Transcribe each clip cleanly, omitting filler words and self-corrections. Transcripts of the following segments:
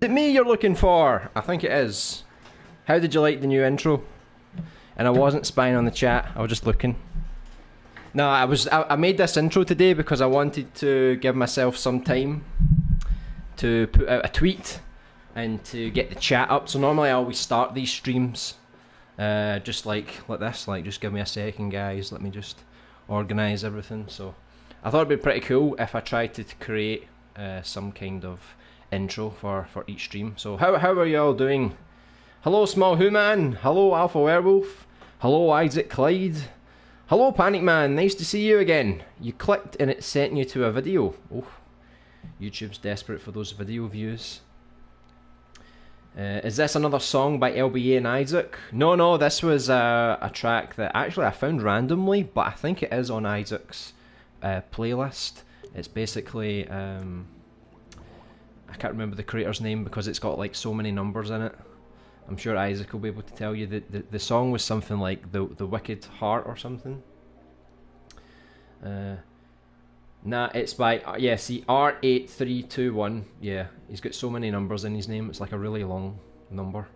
Is it me you're looking for? I think it is. How did you like the new intro? And I wasn't spying on the chat, I was just looking. No, I made this intro today because I wanted to give myself some time to put out a tweet and to get the chat up. So normally I always start these streams just like this, like just give me a second guys, let me just organise everything. So I thought it'd be pretty cool if I tried to create some kind of intro for each stream. So how are you all doing? Hello Small Human, hello Alpha Werewolf, hello Isaac Clyde, hello Panic Man, nice to see you again. You clicked and it sent you to a video. Oh, YouTube's desperate for those video views. Is this another song by LBA and Isaac? No, this was a track that actually I found randomly, but I think it is on Isaac's playlist. It's basically, I can't remember the creator's name because it's got like so many numbers in it. I'm sure Isaac will be able to tell you that the song was something like the Wicked Heart or something. Nah, it's by yeah. See, R8321. Yeah, he's got so many numbers in his name. It's like a really long number.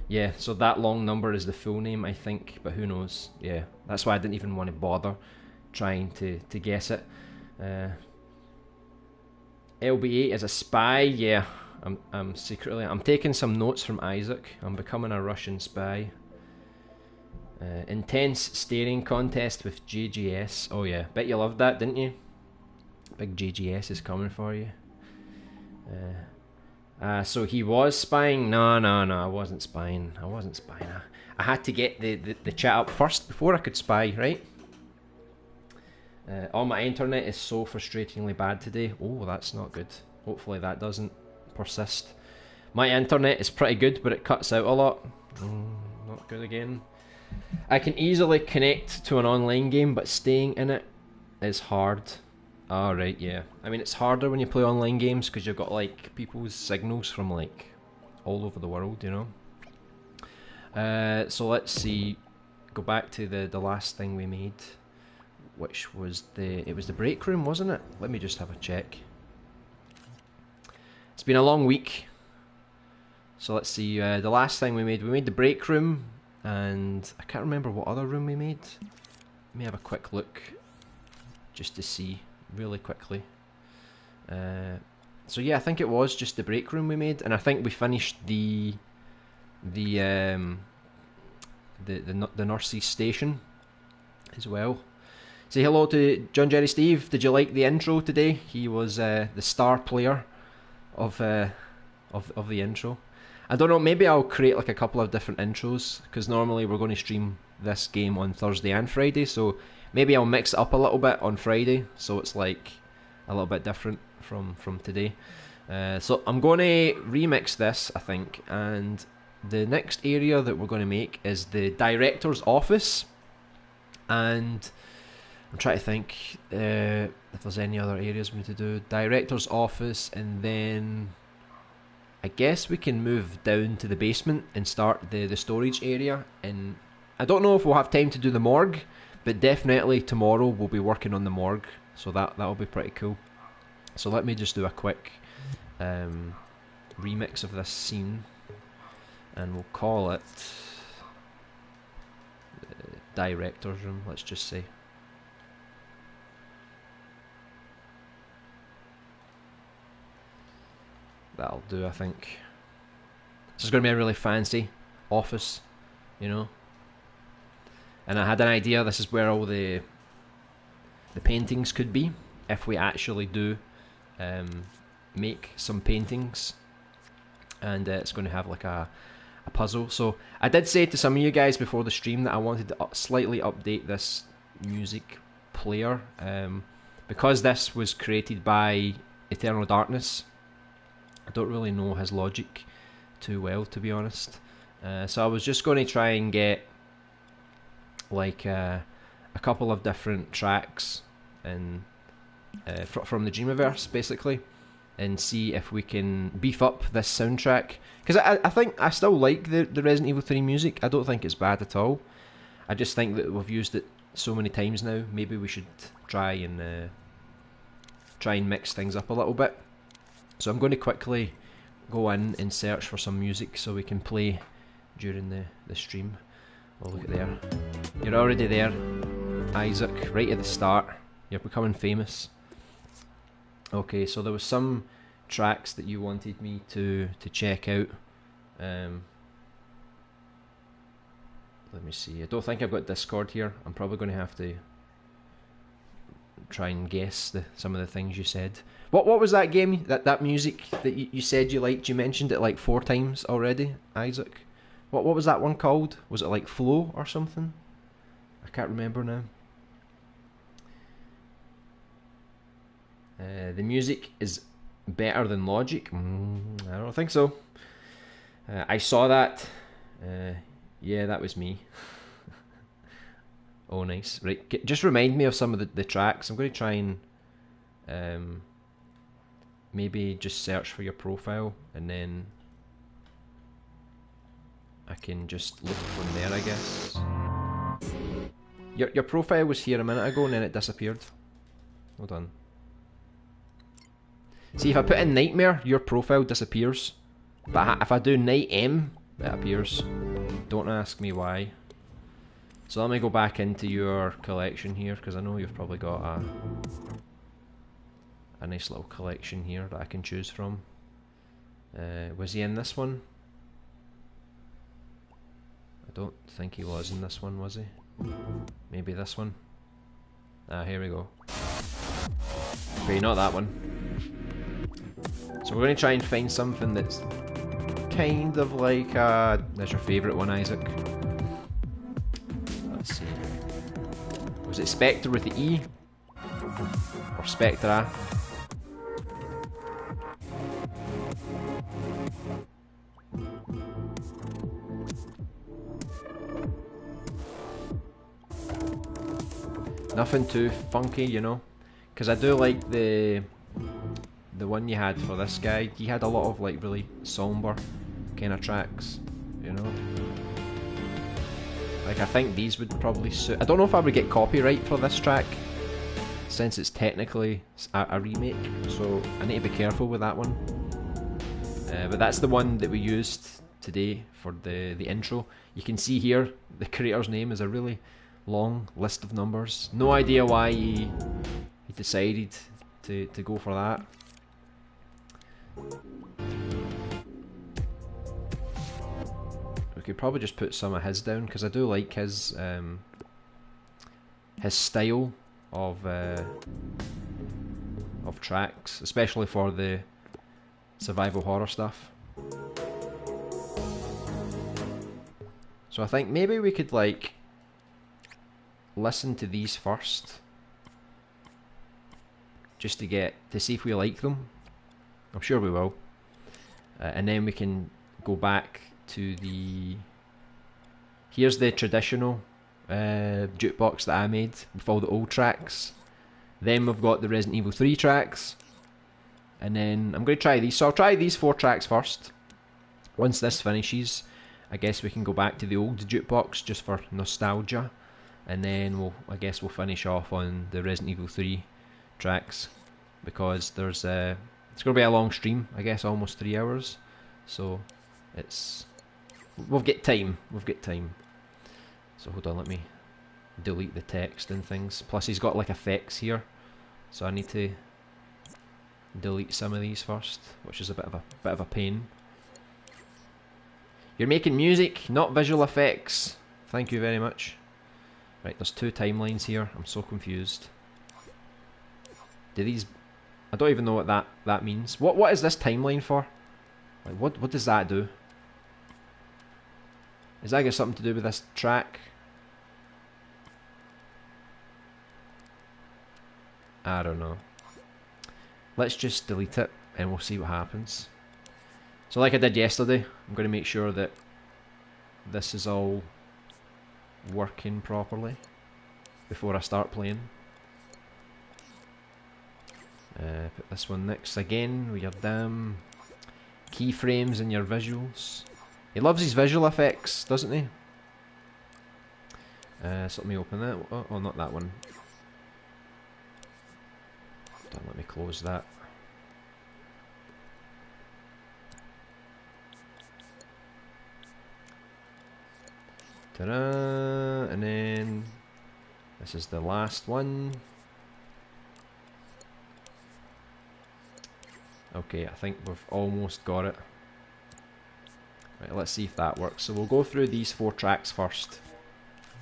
Yeah, so that long number is the full name, I think. But who knows? Yeah, that's why I didn't even want to bother trying to guess it. LB8 is a spy. Yeah. I'm secretly, I'm taking some notes from Isaac. I'm becoming a Russian spy. Intense staring contest with JGS. Oh yeah, bet you loved that, didn't you? Big JGS is coming for you. So he was spying? No, I wasn't spying. I had to get the chat up first before I could spy, right? Oh, my internet is so frustratingly bad today. Oh, that's not good. Hopefully that doesn't persist. My internet is pretty good, but it cuts out a lot. Not good again. I can easily connect to an online game, but staying in it is hard. Right, yeah. I mean, it's harder when you play online games because you've got like people's signals from like all over the world, you know. So let's see. Go back to the last thing we made, which was it was the break room, wasn't it? Let me just have a check. It's been a long week, so let's see. The last thing we made the break room, and I can't remember what other room we made. Let me have a quick look, just to see really quickly. So yeah, I think it was just the break room we made, and I think we finished the nurse's station as well. Say hello to John Jerry Steve. Did you like the intro today? He was the star player of the intro. I don't know, maybe I'll create like a couple of different intros, because normally we're going to stream this game on Thursday and Friday, so maybe I'll mix it up a little bit on Friday, so it's like a little bit different from today. So I'm going to remix this, I think, and the next area that we're going to make is the director's office, and I'm trying to think if there's any other areas we need to do. Director's office, and then I guess we can move down to the basement and start the storage area. And I don't know if we'll have time to do the morgue, but definitely tomorrow we'll be working on the morgue, so that'll be pretty cool. So let me just do a quick remix of this scene, and we'll call it director's room, let's just say. That'll do, I think. This is going to be a really fancy office, you know. And I had an idea, this is where all the paintings could be, if we actually do make some paintings. And it's going to have like a puzzle. So I did say to some of you guys before the stream that I wanted to slightly update this music player. Because this was created by Eternal Darkness, I don't really know his logic too well, to be honest. So I was just going to try and get like a couple of different tracks and from the Dreamiverse, basically, and see if we can beef up this soundtrack. Because I think I still like the Resident Evil 3 music. I don't think it's bad at all. I just think that we've used it so many times now. Maybe we should try and mix things up a little bit. So I'm going to quickly go in and search for some music so we can play during the stream. Oh, look at there. You're already there, Isaac, right at the start. You're becoming famous. Okay, so there was some tracks that you wanted me to check out. Let me see. I don't think I've got Discord here. I'm probably going to have to try and guess some of the things you said. What was that game? That music that you said you liked? You mentioned it like 4 times already, Isaac. What was that one called? Was it like Flow or something? I can't remember now. The music is better than Logic. I don't think so. I saw that. Yeah, that was me. Oh, nice. Right, just remind me of some of the tracks. I'm going to try and maybe just search for your profile, and then I can just look from there, I guess. Your profile was here a minute ago, and then it disappeared. Hold on. See, if I put in Nightmare, your profile disappears. But if I do Night M, it appears. Don't ask me why. So let me go back into your collection here, because I know you've probably got a nice little collection here that I can choose from. Was he in this one? I don't think he was in this one, was he? Maybe this one? Ah, here we go. Okay, not that one. So we're going to try and find something that's kind of like there's your favourite one, Isaac. Let's see. Was it Spectre with the E? Or Spectra? Nothing too funky, you know, because I do like the one you had for this guy. He had a lot of like really somber kind of tracks, you know. Like I think these would probably suit. I don't know if I would get copyright for this track, since it's technically a remake, so I need to be careful with that one. But that's the one that we used today for the intro. You can see here the creator's name is a really long list of numbers. No idea why he decided to go for that. We could probably just put some of his down, because I do like his style of tracks, especially for the survival horror stuff. So I think maybe we could like listen to these first, just to see if we like them. I'm sure we will, and then we can go back to here's the traditional jukebox that I made with all the old tracks. Then we've got the Resident Evil 3 tracks, and then I'm going to try these. So I'll try these 4 tracks first. Once this finishes, I guess we can go back to the old jukebox just for nostalgia, and then I guess we'll finish off on the Resident Evil 3 tracks, because it's going to be a long stream, I guess, almost 3 hours. So we've got time. So hold on, let me delete the text and things. Plus he's got like effects here, so I need to delete some of these first, which is a bit of a pain. You're making music, not visual effects. Thank you very much. Right, there's 2 timelines here. I'm so confused. I don't even know what that means. What is this timeline for? Like, what does that do? Is that got something to do with this track? I don't know. Let's just delete it and we'll see what happens. So like I did yesterday, I'm going to make sure that this is all working properly before I start playing. Put this one next again with your damn keyframes and your visuals. He loves his visual effects, doesn't he? So let me open that. Oh, not that one. Don't let me close that. Ta-da! And then this is the last one. Okay, I think we've almost got it. Right, let's see if that works. So we'll go through these 4 tracks first.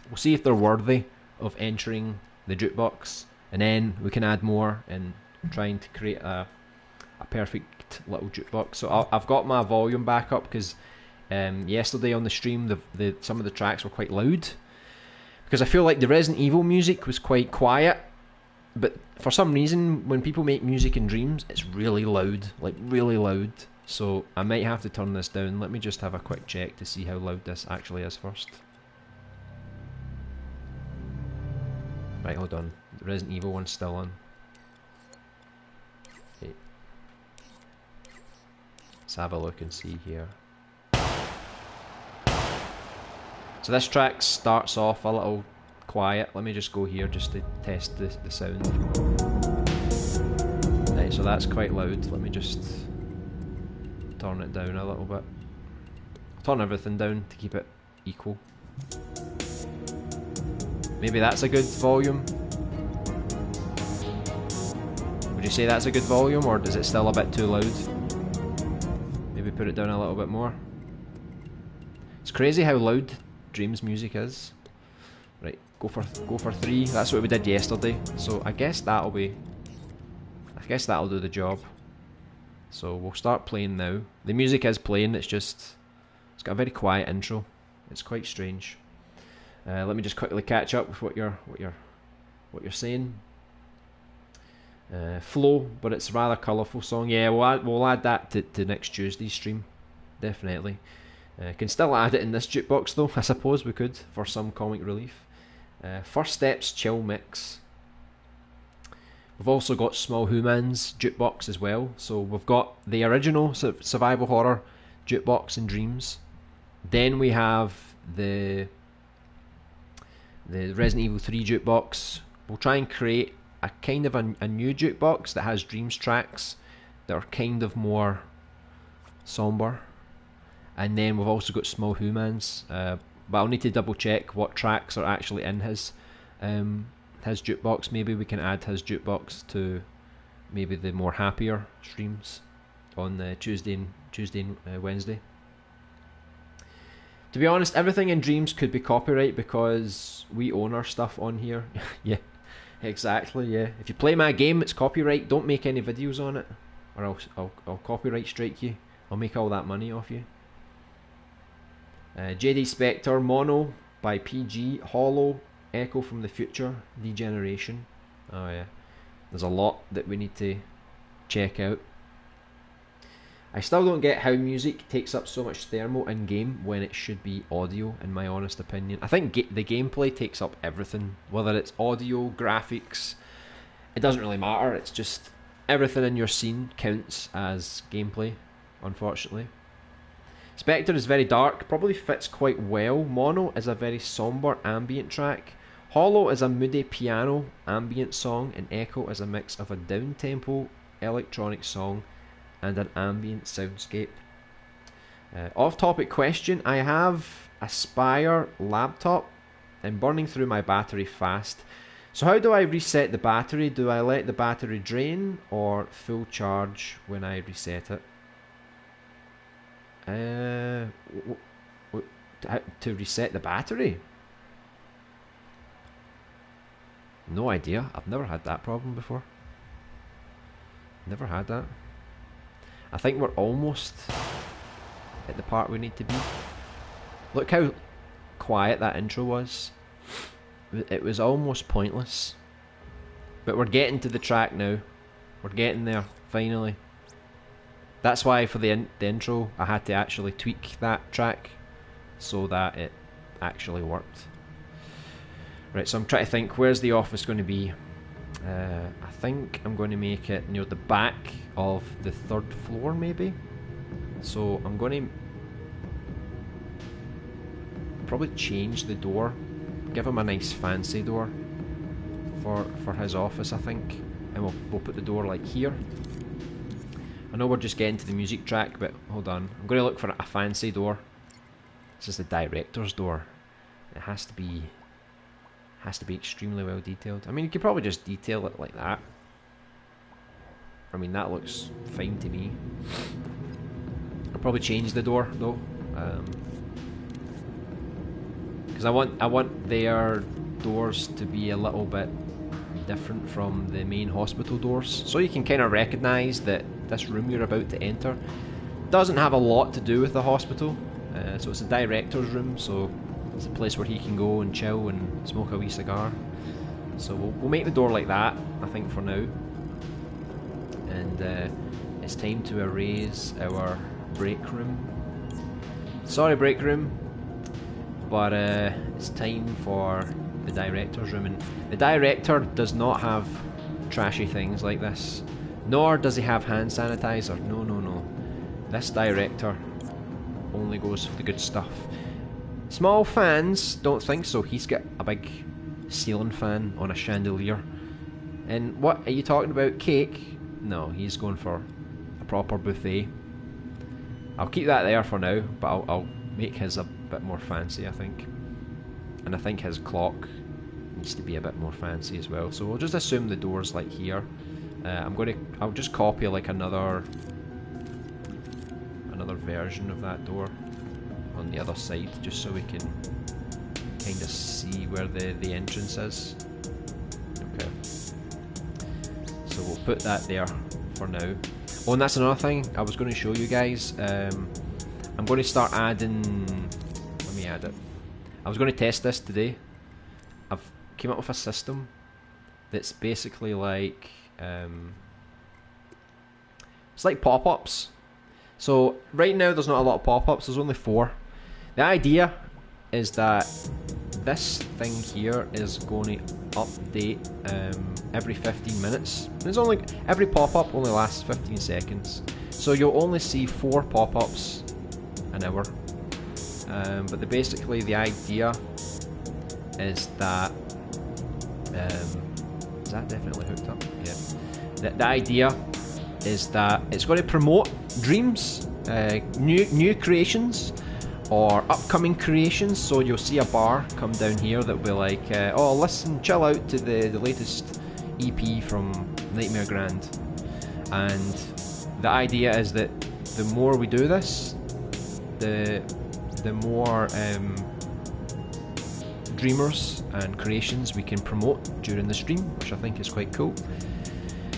We'll see if they're worthy of entering the jukebox, and then we can add more in trying to create a perfect little jukebox. So I've got my volume back up because yesterday on the stream some of the tracks were quite loud, because I feel like the Resident Evil music was quite quiet, but for some reason when people make music in Dreams it's really loud, like really loud. So I might have to turn this down. Let me just have a quick check to see how loud this actually is first. Right, hold on. The Resident Evil one's still on. Okay. Let's have a look and see here. So this track starts off a little quiet. Let me just go here just to test the sound. Right, so that's quite loud. Let me just turn it down a little bit. Turn everything down to keep it equal. Maybe that's a good volume. Would you say that's a good volume, or is it still a bit too loud? Maybe put it down a little bit more. It's crazy how loud Dreams music is. Right, go for 3. That's what we did yesterday. So I guess that'll do the job. So we'll start playing now. The music is playing. It's got a very quiet intro. It's quite strange. Let me just quickly catch up with what you're saying. Flow, but it's a rather colourful song. Yeah, we'll add that to next Tuesday's stream, definitely. Can still add it in this jukebox though. I suppose we could for some comic relief. First Steps chill mix. We've also got Small Humans jukebox as well. So we've got the original survival horror jukebox in Dreams. Then we have the Resident Evil 3 jukebox. We'll try and create a kind of a new jukebox that has Dreams tracks that are kind of more somber. And then we've also got Small Humans, but I'll need to double check what tracks are actually in his jukebox. Maybe we can add his jukebox to maybe the more happier streams on Tuesday and Wednesday. To be honest, everything in Dreams could be copyright because we own our stuff on here. Yeah, exactly, yeah. If you play my game, it's copyright. Don't make any videos on it, or I'll copyright strike you. I'll make all that money off you. JD Spectre, Mono by PG, Hollow, Echo from the Future, Degeneration. Oh yeah, there's a lot that we need to check out. I still don't get how music takes up so much thermal in game when it should be audio, in my honest opinion. I think the gameplay takes up everything, whether it's audio, graphics, it doesn't really matter. It's just everything in your scene counts as gameplay, unfortunately. Spectre is very dark, probably fits quite well. Mono is a very somber ambient track. Hollow is a moody piano ambient song, and Echo is a mix of a down-tempo electronic song and an ambient soundscape. Off-topic question, I have a Spire laptop and burning through my battery fast. So how do I reset the battery? Do I let the battery drain or full charge when I reset it? To reset the battery? No idea. I've never had that problem before. Never had that. I think we're almost at the part we need to be. Look how quiet that intro was. It was almost pointless. But we're getting to the track now. We're getting there, finally. That's why for the intro I had to actually tweak that track so that it actually worked. Right, so I'm trying to think, where's the office going to be? I think I'm going to make it near the back of the 3rd floor maybe. So I'm going to probably change the door, give him a nice fancy door for his office, I think. And we'll put the door like here. I know we're just getting to the music track, but hold on. I'm going to look for a fancy door. This is the director's door. it has to be extremely well detailed. I mean, you could probably just detail it like that. I mean, that looks fine to me. I'll probably change the door though, because I want their doors to be a little bit different from the main hospital doors, so you can kind of recognise that this room you're about to enter doesn't have a lot to do with the hospital. So it's a director's room, so it's a place where he can go and chill and smoke a wee cigar. So we'll make the door like that, I think, for now. And it's time to erase our break room. Sorry, break room, but it's time for the director's room. And the director does not have trashy things like this, nor does he have hand sanitizer. No, no, no. This director only goes for the good stuff. Small fans don't think so. He's got a big ceiling fan on a chandelier. And what are you talking about? Cake? No, he's going for a proper buffet. I'll keep that there for now, but I'll make his a bit more fancy, I think. And I think his clock needs to be a bit more fancy as well. So we'll just assume the door's like here. I'll just copy like another version of that door on the other side, just so we can kind of see where the entrance is. Okay. So we'll put that there for now. Oh, and that's another thing I was going to show you guys. I'm going to start adding... Let me add it. I was going to test this today. I've came up with a system that's basically like... it's like pop-ups. So right now there's not a lot of pop-ups, there's only 4. The idea is that this thing here is going to update every 15 minutes. There's only every pop-up only lasts 15 seconds, so you'll only see 4 pop-ups an hour. But basically the idea is that is that definitely hooked up? Yeah. The idea is that it's going to promote dreams, new creations, or upcoming creations. So you'll see a bar come down here that will be like, oh, listen, chill out to the latest EP from Nightmare Grand. And the idea is that the more we do this, the more dreamers and creations we can promote during the stream, which I think is quite cool.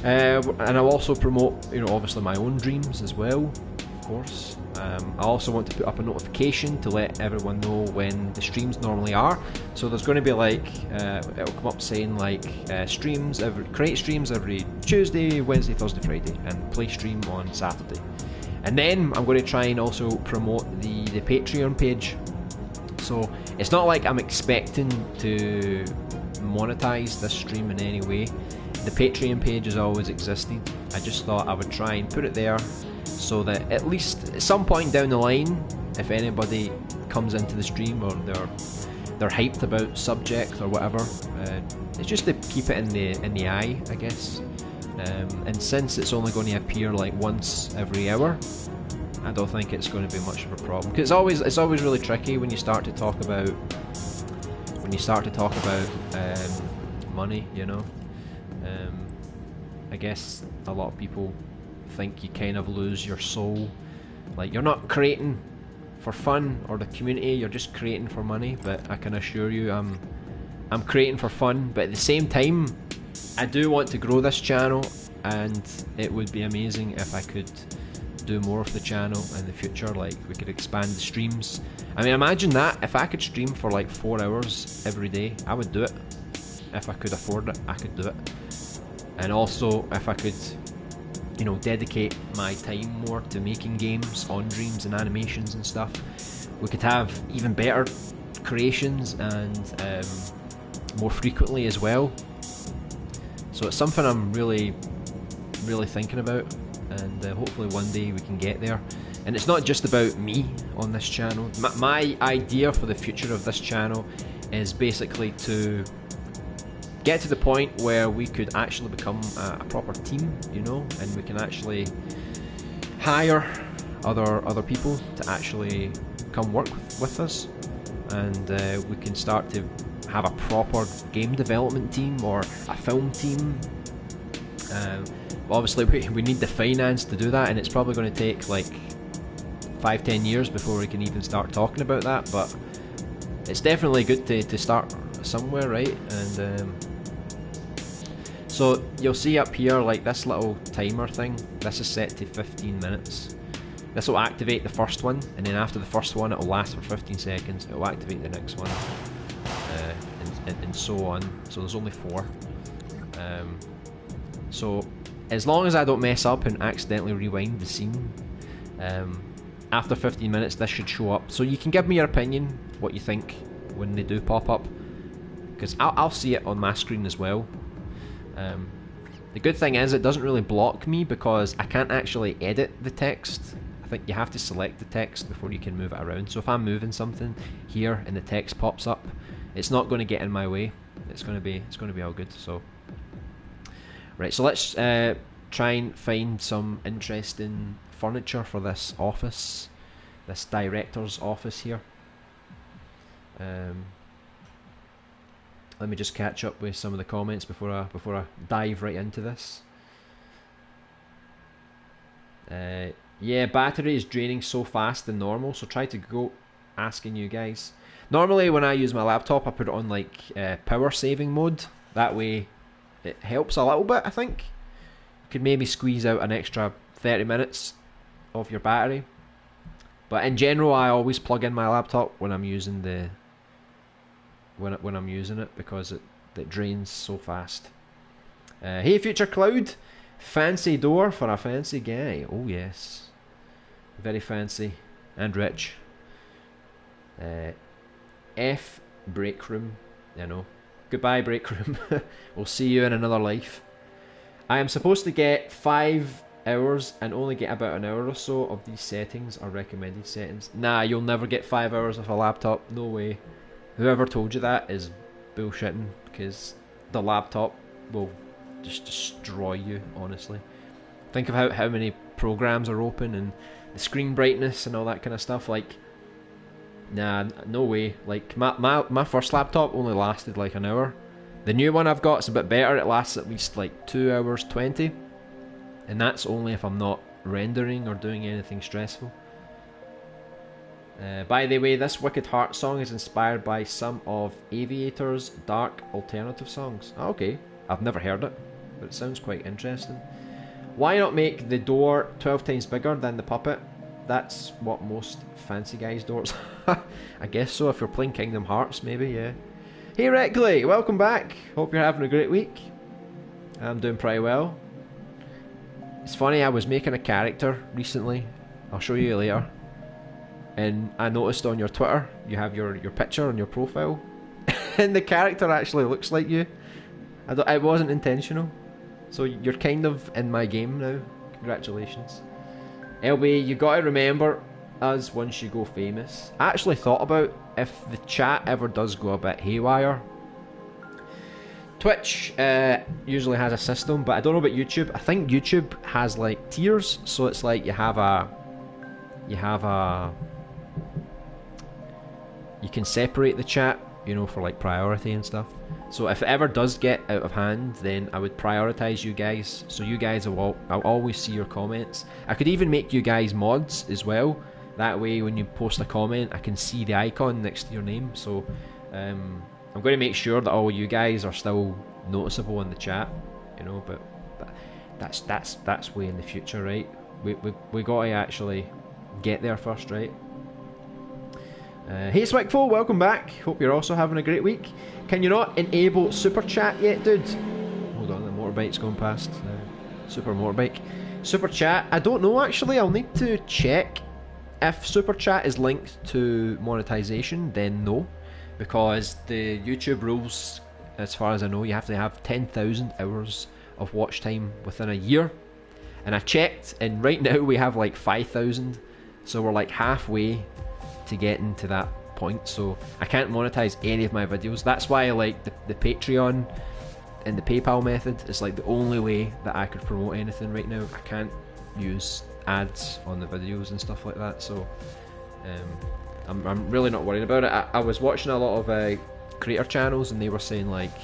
And I'll also promote, you know, obviously my own dreams as well, of course. I also want to put up a notification to let everyone know when the streams normally are. So there's going to be like, it'll come up saying like create streams every Tuesday, Wednesday, Thursday, Friday, and play stream on Saturday. And then I'm going to try and also promote the Patreon page. So it's not like I'm expecting to monetize this stream in any way. The Patreon page has always existed. I just thought I would try and put it there so that at least at some point down the line, if anybody comes into the stream or they're hyped about subject or whatever, it's just to keep it in the eye, I guess. And since it's only going to appear like once every hour, I don't think it's going to be much of a problem. Because it's always really tricky when you start to talk about money, you know. I guess a lot of people think you kind of lose your soul. Like, you're not creating for fun or the community, you're just creating for money. But I can assure you I'm creating for fun, but at the same time I do want to grow this channel, and it would be amazing if I could do more of the channel in the future. Like, we could expand the streams. I mean, imagine that, if I could stream for like 4 hours every day, I would do it. If I could afford it, I could do it. And also, if I could, you know, dedicate my time more to making games on Dreams and animations and stuff, we could have even better creations and more frequently as well. So it's something I'm really thinking about, and hopefully one day we can get there. And it's not just about me on this channel. My idea for the future of this channel is basically to get to the point where we could actually become a proper team, you know, and we can actually hire other people to actually come work with us. and we can start to have a proper game development team or a film team. Obviously we need the finance to do that, and it's probably going to take like 5-10 years before we can even start talking about that, but it's definitely good to start somewhere, right? And so you'll see up here like this little timer thing, this is set to 15 minutes. This will activate the first one, and then after the first one it will last for 15 seconds, it will activate the next one, and so on. So there's only 4. So as long as I don't mess up and accidentally rewind the scene, after 15 minutes this should show up. So you can give me your opinion, what you think when they do pop up, because I'll see it on my screen as well. The good thing is it doesn't really block me because I can't actually edit the text. I think you have to select the text before you can move it around. So if I'm moving something here and the text pops up, it's not going to get in my way. It's going to be all good. So right, so let's try and find some interesting furniture for this office, this director's office here. Let me just catch up with some of the comments before I dive right into this. Yeah, battery is draining so fast than normal, so try to go asking you guys. Normally when I use my laptop I put it on like power saving mode, that way it helps a little bit. I think you could maybe squeeze out an extra 30 minutes of your battery, but in general I always plug in my laptop when I'm using the when I'm using it, because it drains so fast. Hey Future Cloud, fancy door for a fancy guy. Oh yes, very fancy and rich. F break room, you know. Goodbye break room. We'll see you in another life. I am supposed to get 5 hours and only get about an hour or so of these settings are recommended settings. Nah, you'll never get 5 hours of a laptop, no way. Whoever told you that is bullshitting, because the laptop will just destroy you, honestly. Think of how many programs are open and the screen brightness and all that kind of stuff. Like, nah, no way. Like my first laptop only lasted like an hour. The new one I've got is a bit better. It lasts at least like 2 hours 20, and that's only if I'm not rendering or doing anything stressful. By the way, this Wicked Heart song is inspired by some of Aviator's dark alternative songs. Oh, okay, I've never heard it, but it sounds quite interesting. Why not make the door 12 times bigger than the puppet? That's what most fancy guys' doors. I guess so, if you're playing Kingdom Hearts, maybe, yeah. Hey Reckley, welcome back. Hope you're having a great week. I'm doing pretty well. It's funny, I was making a character recently. I'll show you later. And I noticed on your Twitter, you have your picture on your profile. And the character actually looks like you. It wasn't intentional. So you're kind of in my game now. Congratulations. LB, you gotta remember us once you go famous. I actually thought about if the chat ever does go a bit haywire. Twitch usually has a system, but I don't know about YouTube. I think YouTube has like tiers, so it's like you can separate the chat, you know, for like priority and stuff. So if it ever does get out of hand, then I would prioritize you guys, so you guys I'll always see your comments. I could even make you guys mods as well. That way when you post a comment I can see the icon next to your name. So I'm going to make sure that all you guys are still noticeable in the chat, you know, but that's way in the future, right? We got to actually get there first, right? Hey Swickful, welcome back. Hope you're also having a great week. Can you not enable Super Chat yet, dude? Hold on, the motorbike's going past. Super motorbike. Super Chat, I don't know actually. I'll need to check. If Super Chat is linked to monetization, then no. Because the YouTube rules, as far as I know, you have to have 10,000 hours of watch time within a year. And I checked, and right now we have like 5,000. So we're like halfway to getting to that point, so I can't monetize any of my videos. That's why I like the Patreon and the PayPal method. It's like the only way that I could promote anything right now. I can't use ads on the videos and stuff like that, so I'm really not worried about it. I was watching a lot of creator channels, and they were saying like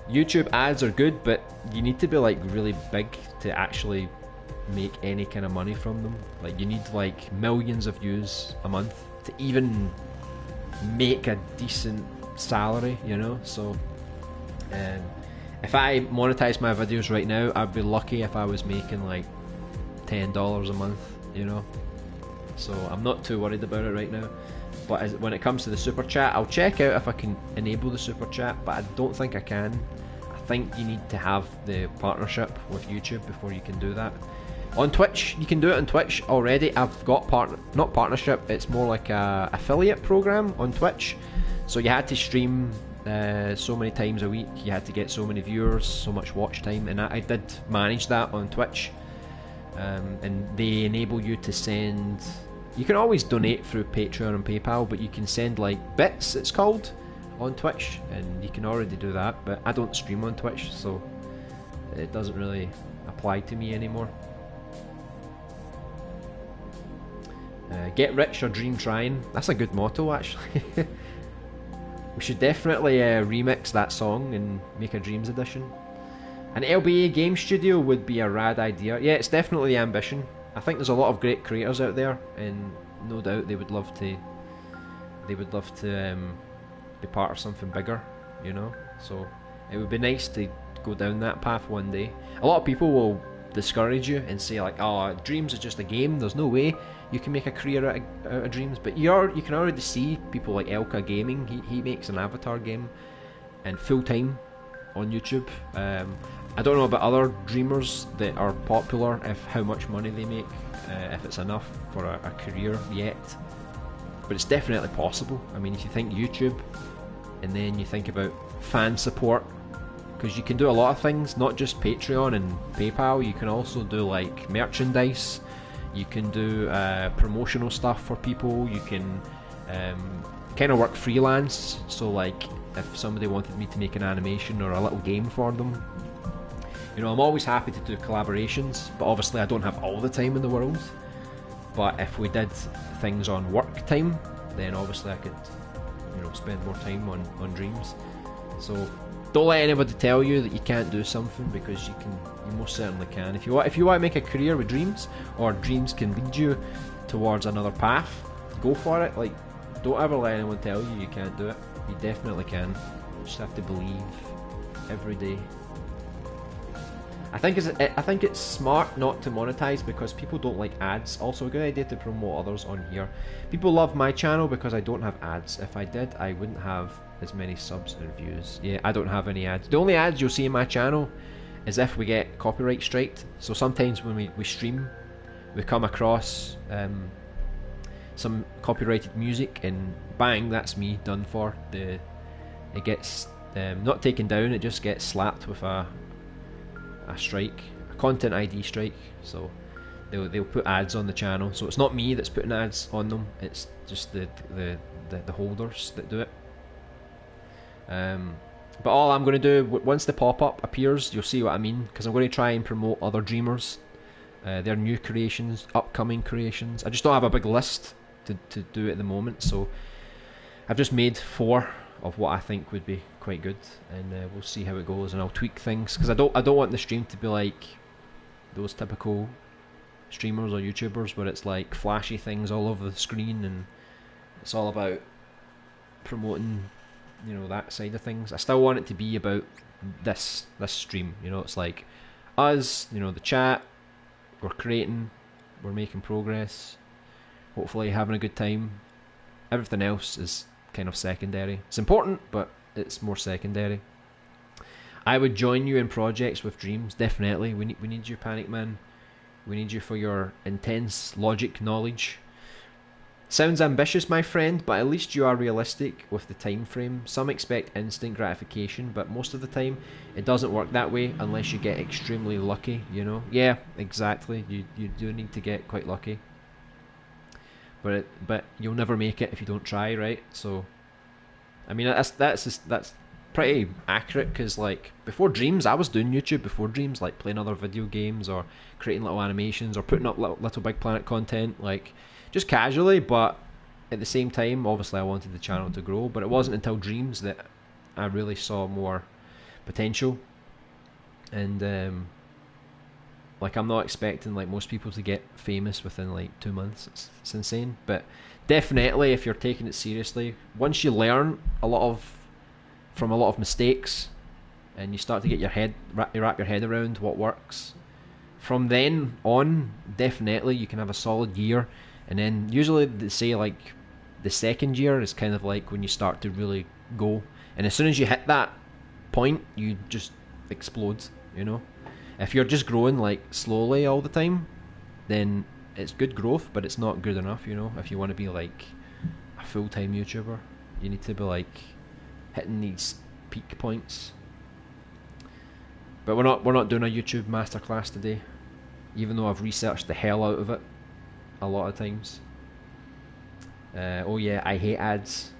YouTube ads are good, but you need to be like really big to actually make any kind of money from them. Like you need like millions of views a month to even make a decent salary, you know. So if I monetize my videos right now, I'd be lucky if I was making like $10 a month, you know. So I'm not too worried about it right now. But when it comes to the super chat, I'll check out if I can enable the super chat, but I don't think I can. I think you need to have the partnership with YouTube before you can do that. On Twitch, you can do it on Twitch already. I've got not partnership, it's more like a affiliate program on Twitch. So you had to stream so many times a week, you had to get so many viewers, so much watch time, and I did manage that on Twitch. And they enable you to send, you can always donate through Patreon and PayPal, but you can send like bits, it's called, on Twitch, and you can already do that, but I don't stream on Twitch, so it doesn't really apply to me anymore. Get rich or dream trying, that's a good motto actually. We should definitely remix that song and make a Dreams edition. An LBA game studio would be a rad idea. Yeah, it's definitely the ambition. I think there's a lot of great creators out there, and no doubt they would love to. They would love to be part of something bigger, you know. So it would be nice to go down that path one day. A lot of people will discourage you and say like, "Oh, Dreams is just a game. There's no way you can make a career out of Dreams." But you can already see people like Elka Gaming. He makes an Avatar game, and full time on YouTube. I don't know about other dreamers that are popular, if how much money they make, if it's enough for a career yet, but it's definitely possible. I mean, if you think YouTube and then you think about fan support, because you can do a lot of things, not just Patreon and PayPal, you can also do like merchandise, you can do promotional stuff for people, you can kind of work freelance. So like if somebody wanted me to make an animation or a little game for them, you know, I'm always happy to do collaborations, but obviously I don't have all the time in the world. But if we did things on work time, then obviously I could, you know, spend more time on Dreams. So don't let anybody tell you that you can't do something, because you can. You most certainly can. If you want to make a career with Dreams, or Dreams can lead you towards another path, go for it. Like, don't ever let anyone tell you you can't do it. You definitely can. You just have to believe every day. I think it's smart not to monetize, because people don't like ads. Also a good idea to promote others on here. People love my channel because I don't have ads. If I did, I wouldn't have as many subs and views. Yeah, I don't have any ads. The only ads you'll see in my channel is if we get copyright striked. So sometimes when we stream, we come across some copyrighted music, and bang, that's me done for. It gets not taken down, it just gets slapped with a strike, a content ID strike. So they'll put ads on the channel. So it's not me that's putting ads on them, it's just the holders that do it. But all I'm going to do, once the pop-up appears, you'll see what I mean, because I'm going to try and promote other dreamers, their new creations, upcoming creations. I just don't have a big list to do at the moment, so I've just made 4 of what I think would be quite good, and we'll see how it goes, and I'll tweak things, because I don't want the stream to be like those typical streamers or YouTubers where it's like flashy things all over the screen, and it's all about promoting, you know, that side of things. I still want it to be about this stream, you know. It's like us, you know, the chat, we're creating, we're making progress, hopefully having a good time. Everything else is kind of secondary. It's important, but it's more secondary. I would join you in projects with Dreams, definitely. We need you, Panic Man. We need you for your intense logic knowledge. Sounds ambitious, my friend, but at least you are realistic with the time frame. Some expect instant gratification, but most of the time it doesn't work that way unless you get extremely lucky, you know? Yeah, exactly. You do need to get quite lucky. But you'll never make it if you don't try, right? So, I mean, that's pretty accurate, because like before Dreams, I was doing YouTube before Dreams, like playing other video games or creating little animations or putting up little Big Planet content, like just casually. But at the same time, obviously I wanted the channel to grow, but it wasn't until Dreams that I really saw more potential. And like, I'm not expecting like most people to get famous within like 2 months. It's insane. But definitely, if you're taking it seriously, once you learn from a lot of mistakes, and you start to get wrap your head around what works, from then on, definitely you can have a solid year. And then usually they say like the second year is kind of like when you start to really go. And as soon as you hit that point, you just explode, you know. If you're just growing like slowly all the time, then it's good growth, but it's not good enough, you know. If you want to be like a full-time YouTuber, you need to be like hitting these peak points. But we're not doing a YouTube masterclass today, even though I've researched the hell out of it a lot of times. Oh yeah, I hate ads.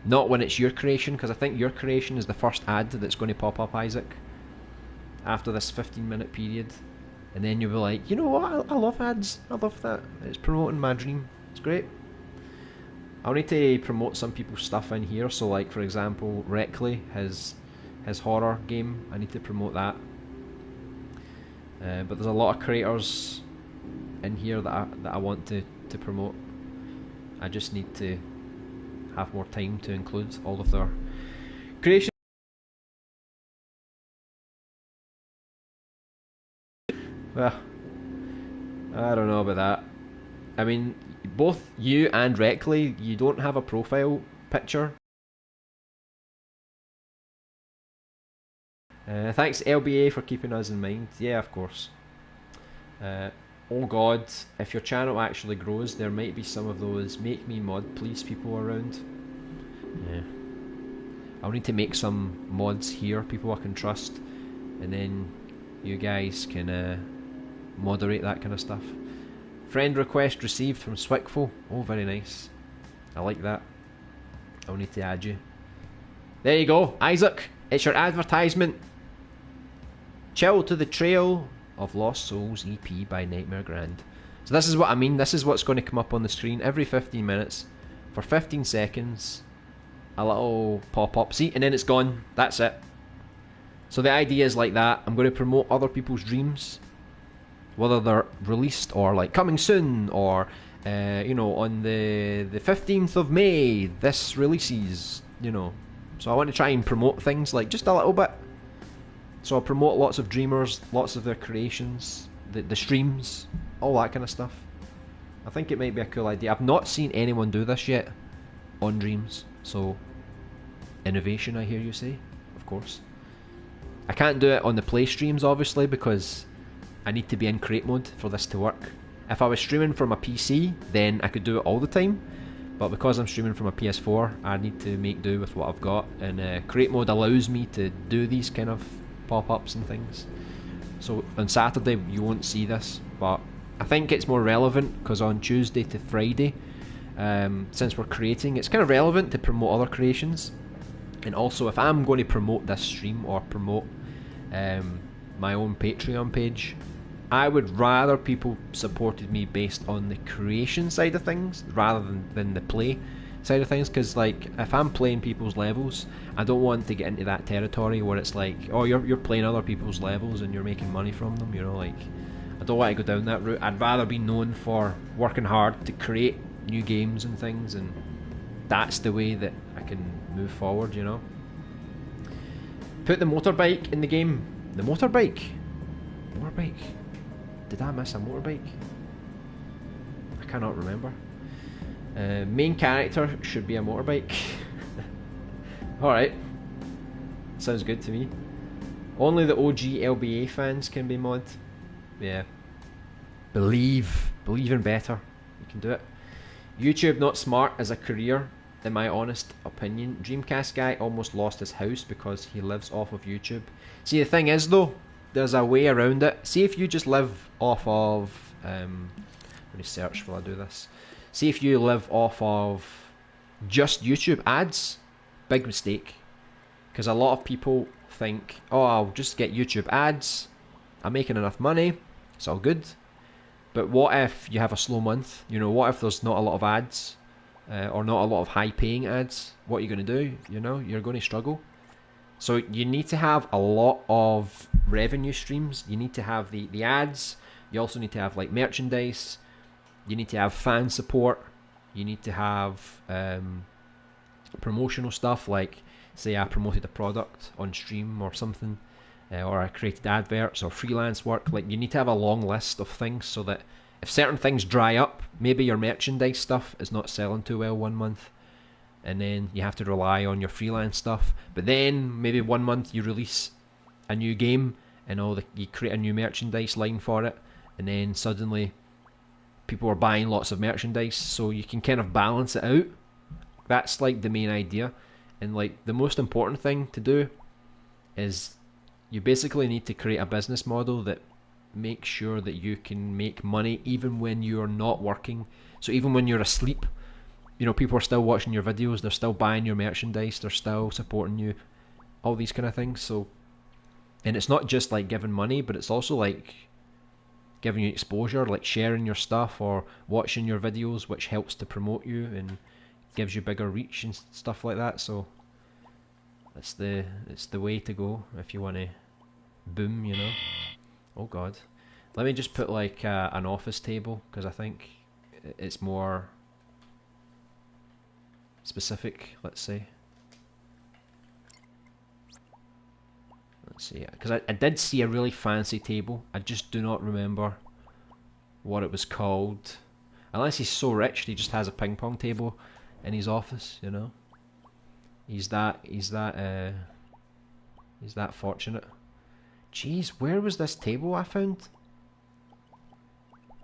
Not when it's your creation, because I think your creation is the first ad that's going to pop up, Isaac, after this 15-minute period. And then you'll be like, you know what, I love ads. I love that. It's promoting my dream. It's great. I'll need to promote some people's stuff in here. So like, for example, Reckley, his horror game, I need to promote that. But there's a lot of creators in here that I want to promote. I just need to have more time to include all of their creations. Well, I don't know about that. I mean, both you and Reckley, you don't have a profile picture. Thanks LBA for keeping us in mind. Yeah, of course. Oh god, if your channel actually grows, there might be some of those make me mod please people around. Yeah. I'll need to make some mods here, people I can trust, and then you guys can moderate that kind of stuff. Friend request received from Swickful. Oh, very nice. I like that. I'll need to add you. There you go, Isaac. It's your advertisement. Chill to the Trail of Lost Souls EP by Nightmare Grand. So this is what I mean. This is what's going to come up on the screen every 15 minutes for 15 seconds. A little pop-up. See, and then it's gone. That's it. So the idea is like that. I'm going to promote other people's dreams, whether they're released or like coming soon, or you know, on the 15th of May this releases, you know. So I want to try and promote things like just a little bit. So I'll promote lots of dreamers, lots of their creations, the streams, all that kind of stuff. I think it might be a cool idea. I've not seen anyone do this yet on Dreams, so innovation, I hear you say, of course. I can't do it on the play streams obviously because I need to be in create mode for this to work. If I was streaming from a PC, then I could do it all the time, but because I'm streaming from a PS4, I need to make do with what I've got, and create mode allows me to do these kind of pop-ups and things. So on Saturday you won't see this, but I think it's more relevant because on Tuesday to Friday, since we're creating, it's kind of relevant to promote other creations. And also, if I'm going to promote this stream or promote my own Patreon page, I would rather people supported me based on the creation side of things rather than the play side of things, because like, if I'm playing people's levels, I don't want to get into that territory where it's like, oh, you're playing other people's levels and you're making money from them, you know. Like, I don't want to go down that route. I'd rather be known for working hard to create new games and things, and that's the way that I can move forward, you know. Put the motorbike in the game. The motorbike? Motorbike? Did I miss a motorbike? I cannot remember. Main character should be a motorbike. Alright. Sounds good to me. Only the OG LBA fans can be mod. Yeah. Believe in better. You can do it. YouTube not smart as a career, in my honest opinion. Dreamcast guy almost lost his house because he lives off of YouTube. See, the thing is though, there's a way around it. See, if you just live off of let me search while I do this. See, if you live off of just YouTube ads, big mistake. Because a lot of people think, oh, I'll just get YouTube ads, I'm making enough money, it's all good. But what if you have a slow month? You know, what if there's not a lot of ads? or not a lot of high-paying ads, what are you going to do? You know, you're going to struggle. So you need to have a lot of revenue streams. You need to have the ads. You also need to have like merchandise. You need to have fan support. You need to have promotional stuff, like say I promoted a product on stream or something, or I created adverts or freelance work. Like, you need to have a long list of things so that if certain things dry up, maybe your merchandise stuff is not selling too well one month, and then you have to rely on your freelance stuff. But then maybe one month you release a new game and you create a new merchandise line for it, and then suddenly people are buying lots of merchandise, so you can kind of balance it out. That's like the main idea. And like the most important thing to do is you basically need to create a business model that makes sure that you can make money even when you're not working. So even when you're asleep, you know, people are still watching your videos, they're still buying your merchandise, they're still supporting you, all these kind of things. So, and it's not just like giving money, but it's also like giving you exposure, like sharing your stuff or watching your videos, which helps to promote you and gives you bigger reach and stuff like that. So it's the way to go if you want to boom, you know. Oh god, let me just put like an office table, because I think it's more specific. Let's see, because I did see a really fancy table. I just do not remember what it was called. Unless he's so rich he just has a ping pong table in his office, you know. He's that fortunate. Jeez, where was this table I found?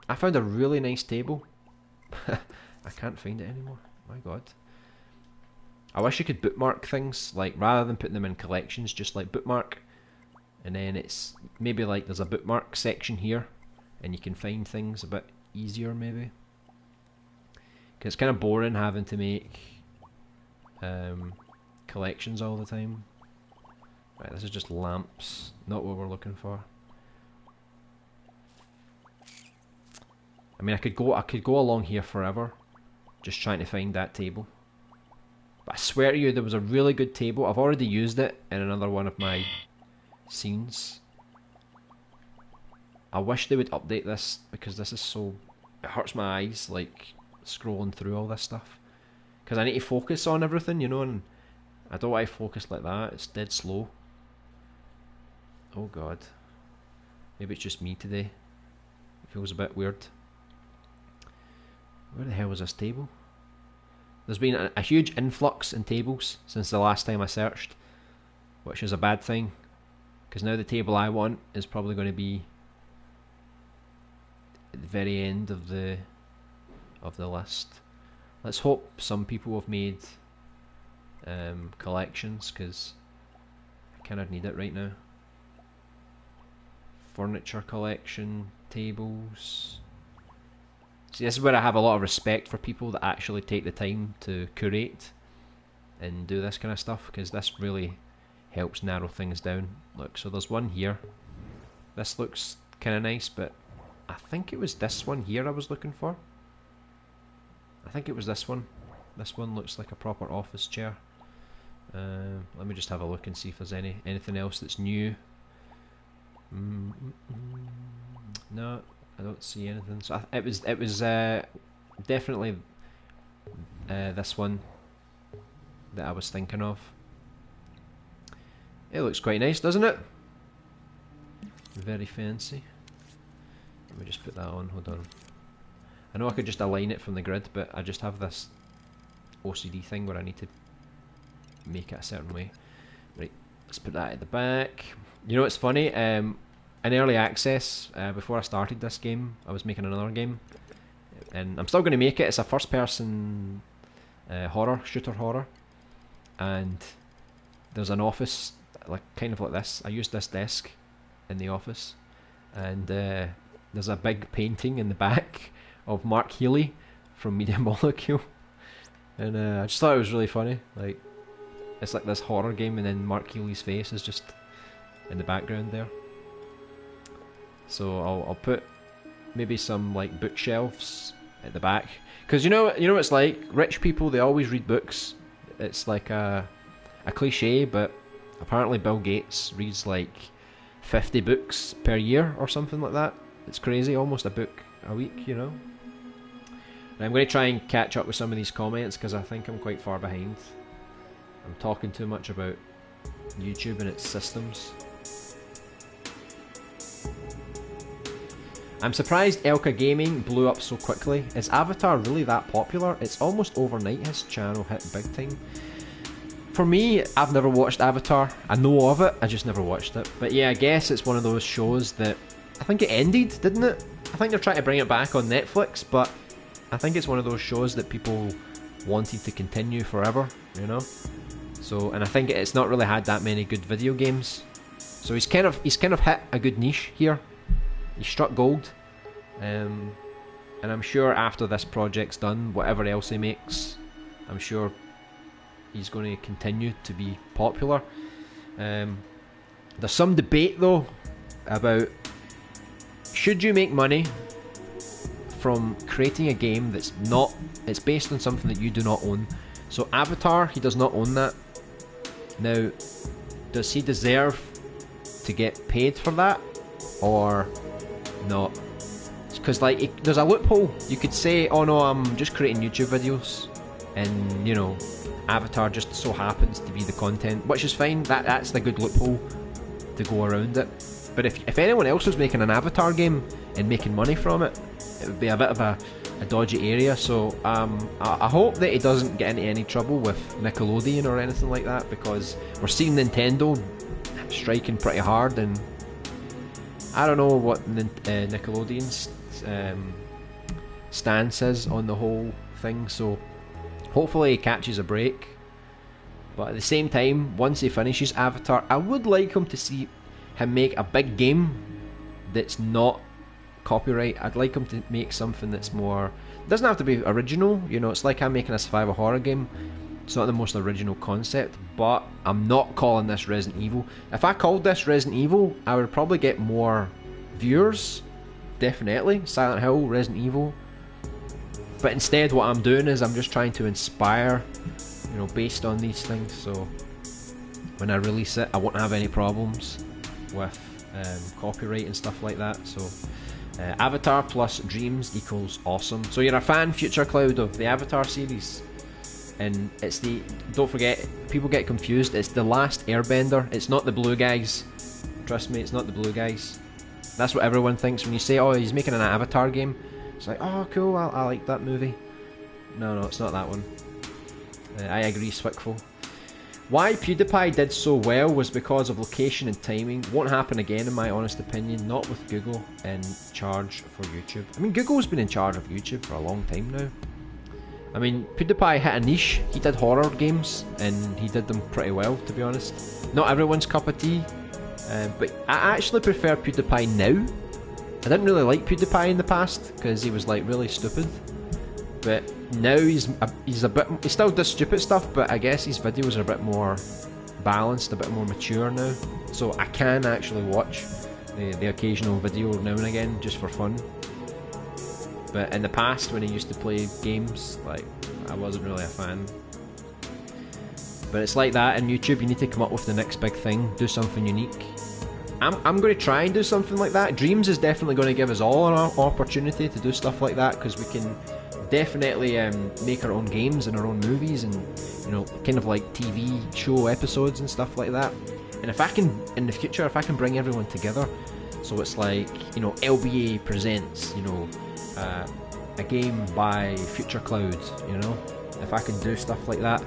I found a really nice table. I can't find it anymore. My god. I wish you could bookmark things, like rather than putting them in collections, just like bookmark, and then it's maybe like there's a bookmark section here and you can find things a bit easier maybe. Because it's kind of boring having to make collections all the time. Right, this is just lamps, not what we're looking for. I mean, I could go along here forever, just trying to find that table. But I swear to you, there was a really good table. I've already used it in another one of my scenes. I wish they would update this, because this is so... it hurts my eyes, like, scrolling through all this stuff. Because I need to focus on everything, you know, and I don't want to focus like that. It's dead slow. Oh god. Maybe it's just me today. It feels a bit weird. Where the hell was this table? There's been a huge influx in tables since the last time I searched, which is a bad thing, because now the table I want is probably going to be at the very end of the list. Let's hope some people have made collections, because I kind of need it right now. Furniture collection, tables. See, this is where I have a lot of respect for people that actually take the time to curate and do this kind of stuff, because this really helps narrow things down. Look, so there's one here. This looks kind of nice, but I think it was this one here I was looking for. I think it was this one. This one looks like a proper office chair. Let me just have a look and see if there's anything else that's new. No, I don't see anything. So it was definitely this one that I was thinking of. It looks quite nice, doesn't it? Very fancy. Let me just put that on. Hold on. I know I could just align it from the grid, but I just have this OCD thing where I need to make it a certain way. Right, let's put that at the back. You know what's funny? In early access, before I started this game, I was making another game, and I'm still going to make it. It's a first-person shooter horror, and there's an office, like kind of like this. I used this desk in the office, and there's a big painting in the back of Mark Healy from Media Molecule, and I just thought it was really funny. Like, it's like this horror game, and then Mark Healy's face is just in the background there. So I'll put maybe some like bookshelves at the back. Because you know what it's like. Rich people, they always read books. It's like a cliche, but apparently Bill Gates reads like 50 books per year or something like that. It's crazy, almost a book a week, you know. And I'm going to try and catch up with some of these comments because I think I'm quite far behind. I'm talking too much about YouTube and its systems. I'm surprised Elka Gaming blew up so quickly. Is Avatar really that popular? It's almost overnight his channel hit big time. For me, I've never watched Avatar. I know of it, I just never watched it. But yeah, I guess it's one of those shows that... I think it ended, didn't it? I think they're trying to bring it back on Netflix, but I think it's one of those shows that people wanted to continue forever, you know? So, and I think it's not really had that many good video games. So he's kind of hit a good niche here. He struck gold, and I'm sure after this project's done, whatever else he makes, I'm sure he's going to continue to be popular. There's some debate though about should you make money from creating a game that's not, it's based on something that you do not own. So Avatar, he does not own that. Now, does he deserve to get paid for that, or not? Because like, there's a loophole. You could say, oh no, I'm just creating YouTube videos, and you know, Avatar just so happens to be the content, which is fine. That's the good loophole to go around it. But if anyone else was making an Avatar game and making money from it, it would be a bit of a dodgy area. So I hope that he doesn't get into any trouble with Nickelodeon or anything like that, because we're seeing Nintendo striking pretty hard, and I don't know what Nickelodeon's stance is on the whole thing, so hopefully he catches a break. But at the same time, once he finishes Avatar, I would like him to see him make a big game that's not copyright. I'd like him to make something that's more... It doesn't have to be original, you know, it's like I'm making a survival horror game. It's not the most original concept, but I'm not calling this Resident Evil. If I called this Resident Evil, I would probably get more viewers, definitely. Silent Hill, Resident Evil. But instead what I'm doing is I'm just trying to inspire, you know, based on these things, so when I release it I won't have any problems with copyright and stuff like that. So Avatar plus Dreams equals awesome. So you're a fan, Future Cloud, of the Avatar series, and it's the, don't forget, people get confused, it's the last Airbender. It's not the blue guys, trust me, it's not the blue guys. That's what everyone thinks when you say, oh, he's making an Avatar game. It's like, oh cool, I like that movie. No, it's not that one. I agree, Swickful. Why PewDiePie did so well was because of location and timing. Won't happen again in my honest opinion, not with Google in charge for YouTube. I mean, Google's been in charge of YouTube for a long time now. I mean, PewDiePie hit a niche. He did horror games, and he did them pretty well, to be honest. Not everyone's cup of tea, but I actually prefer PewDiePie now. I didn't really like PewDiePie in the past, because he was like really stupid. But now he's a bit, he still does stupid stuff, but I guess his videos are a bit more balanced, a bit more mature now. So I can actually watch the occasional video now and again, just for fun. But in the past, when he used to play games, like, I wasn't really a fan. But it's like that in YouTube, you need to come up with the next big thing, do something unique. I'm going to try and do something like that. Dreams is definitely going to give us all an opportunity to do stuff like that, because we can definitely make our own games and our own movies, and you know, kind of like TV show episodes and stuff like that. And if I can, in the future, if I can bring everyone together, so it's like, you know, LBA presents, you know, a game by Future Cloud, you know, if I can do stuff like that,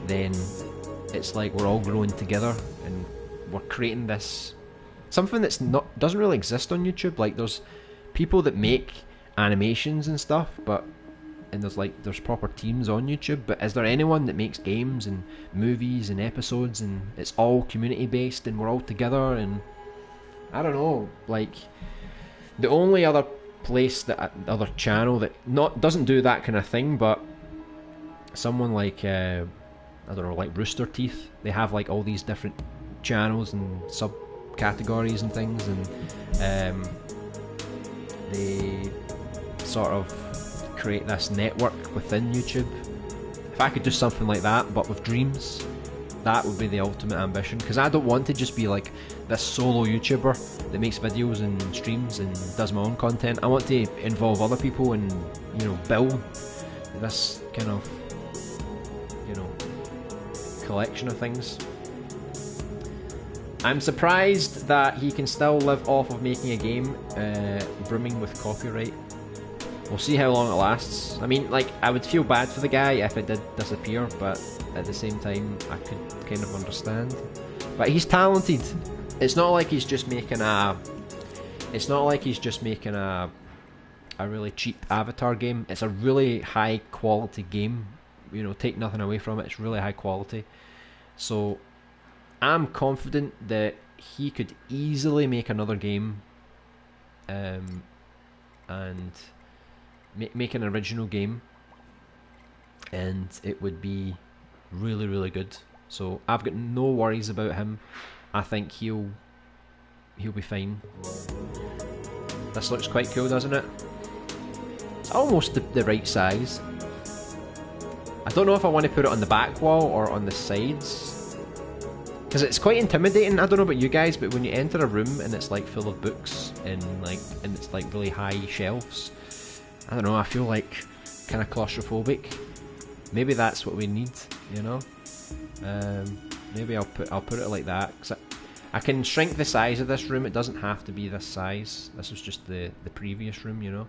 then it's like we're all growing together and we're creating this something that's not, doesn't really exist on YouTube. Like, there's people that make animations and stuff, but and there's proper teams on YouTube, but is there anyone that makes games and movies and episodes, and it's all community based and we're all together? And I don't know, like, the only other place, that other channel that doesn't do that kind of thing, but someone like I don't know, like Rooster Teeth, they have like all these different channels and subcategories and things, and they sort of create this network within YouTube. If I could do something like that, but with Dreams, that would be the ultimate ambition. Because I don't want to just be like this solo YouTuber that makes videos and streams and does my own content. I want to involve other people and, you know, build this kind of, you know, collection of things. I'm surprised that he can still live off of making a game brimming with copyright. We'll see how long it lasts. I mean, like, I would feel bad for the guy if it did disappear, but at the same time, I could kind of understand. But he's talented. It's not like he's just making a... It's not like he's just making a really cheap Avatar game. It's a really high quality game. You know, take nothing away from it. It's really high quality. So I'm confident that he could easily make another game and make an original game, and it would be really, really good. So I've got no worries about him. I think he'll be fine. This looks quite cool, doesn't it? It's almost the right size. I don't know if I want to put it on the back wall or on the sides, because it's quite intimidating. I don't know about you guys, but when you enter a room and it's like full of books and it's like really high shelves, I don't know, I feel like kind of claustrophobic. Maybe that's what we need, you know. Maybe I'll put it like that, because I can shrink the size of this room. It doesn't have to be this size. This was just the previous room, you know.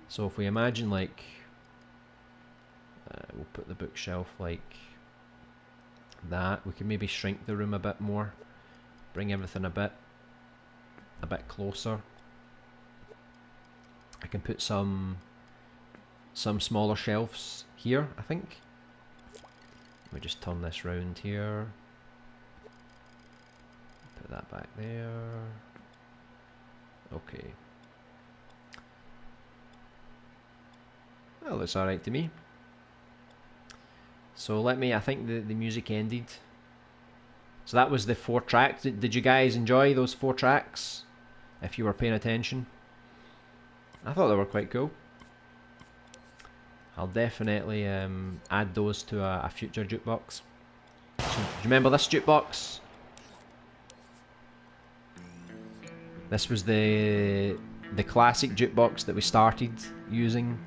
So if we imagine, like, we'll put the bookshelf like that. We can maybe shrink the room a bit more, bring everything a bit closer. I can put some smaller shelves here, I think. Let me just turn this round here. Put that back there. Okay. Well, looks alright to me. So I think the music ended. So that was the 4 tracks. Did you guys enjoy those 4 tracks? If you were paying attention. I thought they were quite cool. I'll definitely add those to a future jukebox. So, do you remember this jukebox? This was the classic jukebox that we started using.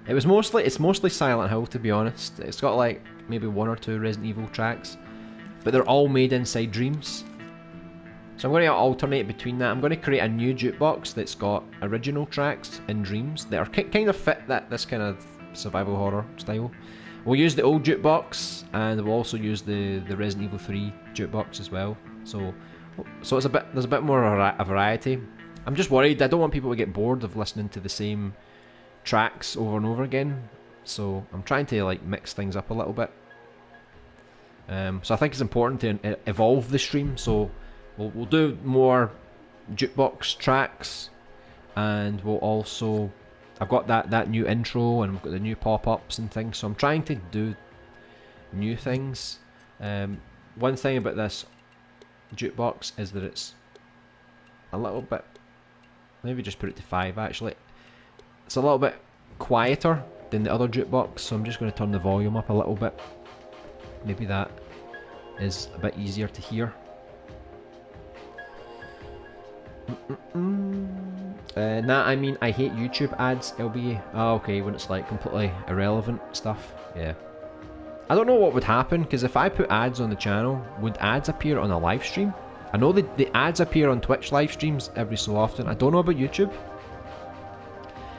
It's mostly Silent Hill, to be honest. It's got like maybe 1 or 2 Resident Evil tracks, but they're all made inside Dreams. So I'm going to alternate between that. I'm going to create a new jukebox that's got original tracks in Dreams that are kind of fit this kind of survival horror style. We'll use the old jukebox, and we'll also use the Resident Evil 3 jukebox as well. So there's a bit more a variety. I'm just worried. I don't want people to get bored of listening to the same tracks over and over again. So I'm trying to like mix things up a little bit. So I think it's important to evolve the stream. So we'll do more jukebox tracks, and we'll also, I've got that new intro, and we've got the new pop-ups and things, so I'm trying to do new things. One thing about this jukebox is that it's a little bit, maybe just put it to 5 actually, it's a little bit quieter than the other jukebox, so I'm just going to turn the volume up a little bit. Maybe that is a bit easier to hear. Nah, I mean, I hate YouTube ads, LB. Oh, okay, when it's like completely irrelevant stuff. Yeah. I don't know what would happen, because if I put ads on the channel, would ads appear on a live stream? I know the ads appear on Twitch live streams every so often. I don't know about YouTube.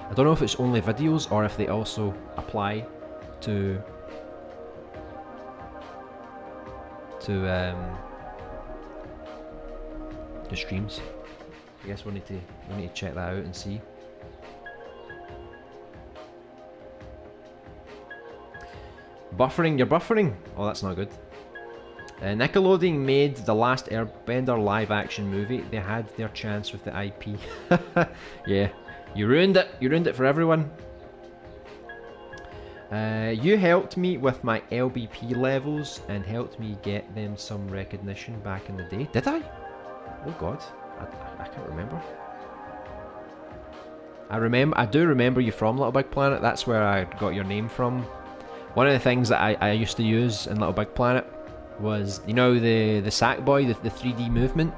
I don't know if it's only videos or if they also apply to the streams. I guess we need to check that out and see. Buffering, you're buffering? Oh, that's not good. Nickelodeon made the last Airbender live action movie. They had their chance with the IP. Yeah, you ruined it. You ruined it for everyone. You helped me with my LBP levels and helped me get them some recognition back in the day. Did I? Oh god, I can't remember. I do remember you from Little Big Planet. That's where I got your name from. One of the things that I used to use in Little Big Planet was, you know, the Sackboy, the 3D movement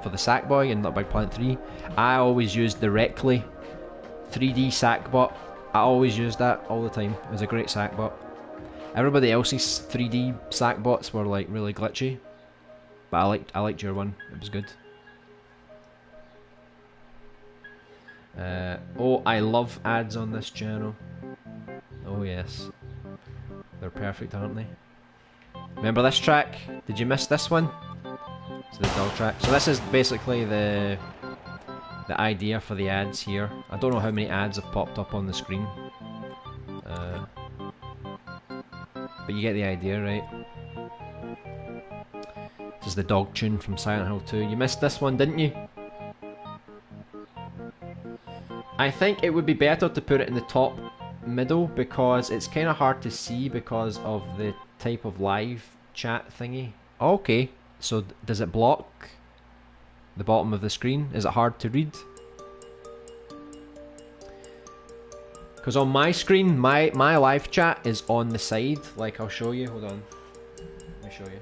for the Sackboy in Little Big Planet 3. I always used directly 3D Sackbot. I always used that all the time. It was a great Sackbot. Everybody else's 3D Sackbots were like really glitchy, but I liked your one. It was good. Oh, I love ads on this channel. Oh yes, they're perfect, aren't they? Remember this track? Did you miss this one? It's the dog track. So this is basically the idea for the ads here. I don't know how many ads have popped up on the screen, but you get the idea, right? This is the dog tune from Silent Hill 2. You missed this one, didn't you? I think it would be better to put it in the top middle because it's kind of hard to see because of the type of live chat thingy. Okay, so does it block the bottom of the screen? Is it hard to read? Because on my screen, my live chat is on the side. Like, I'll show you. Hold on. Let me show you.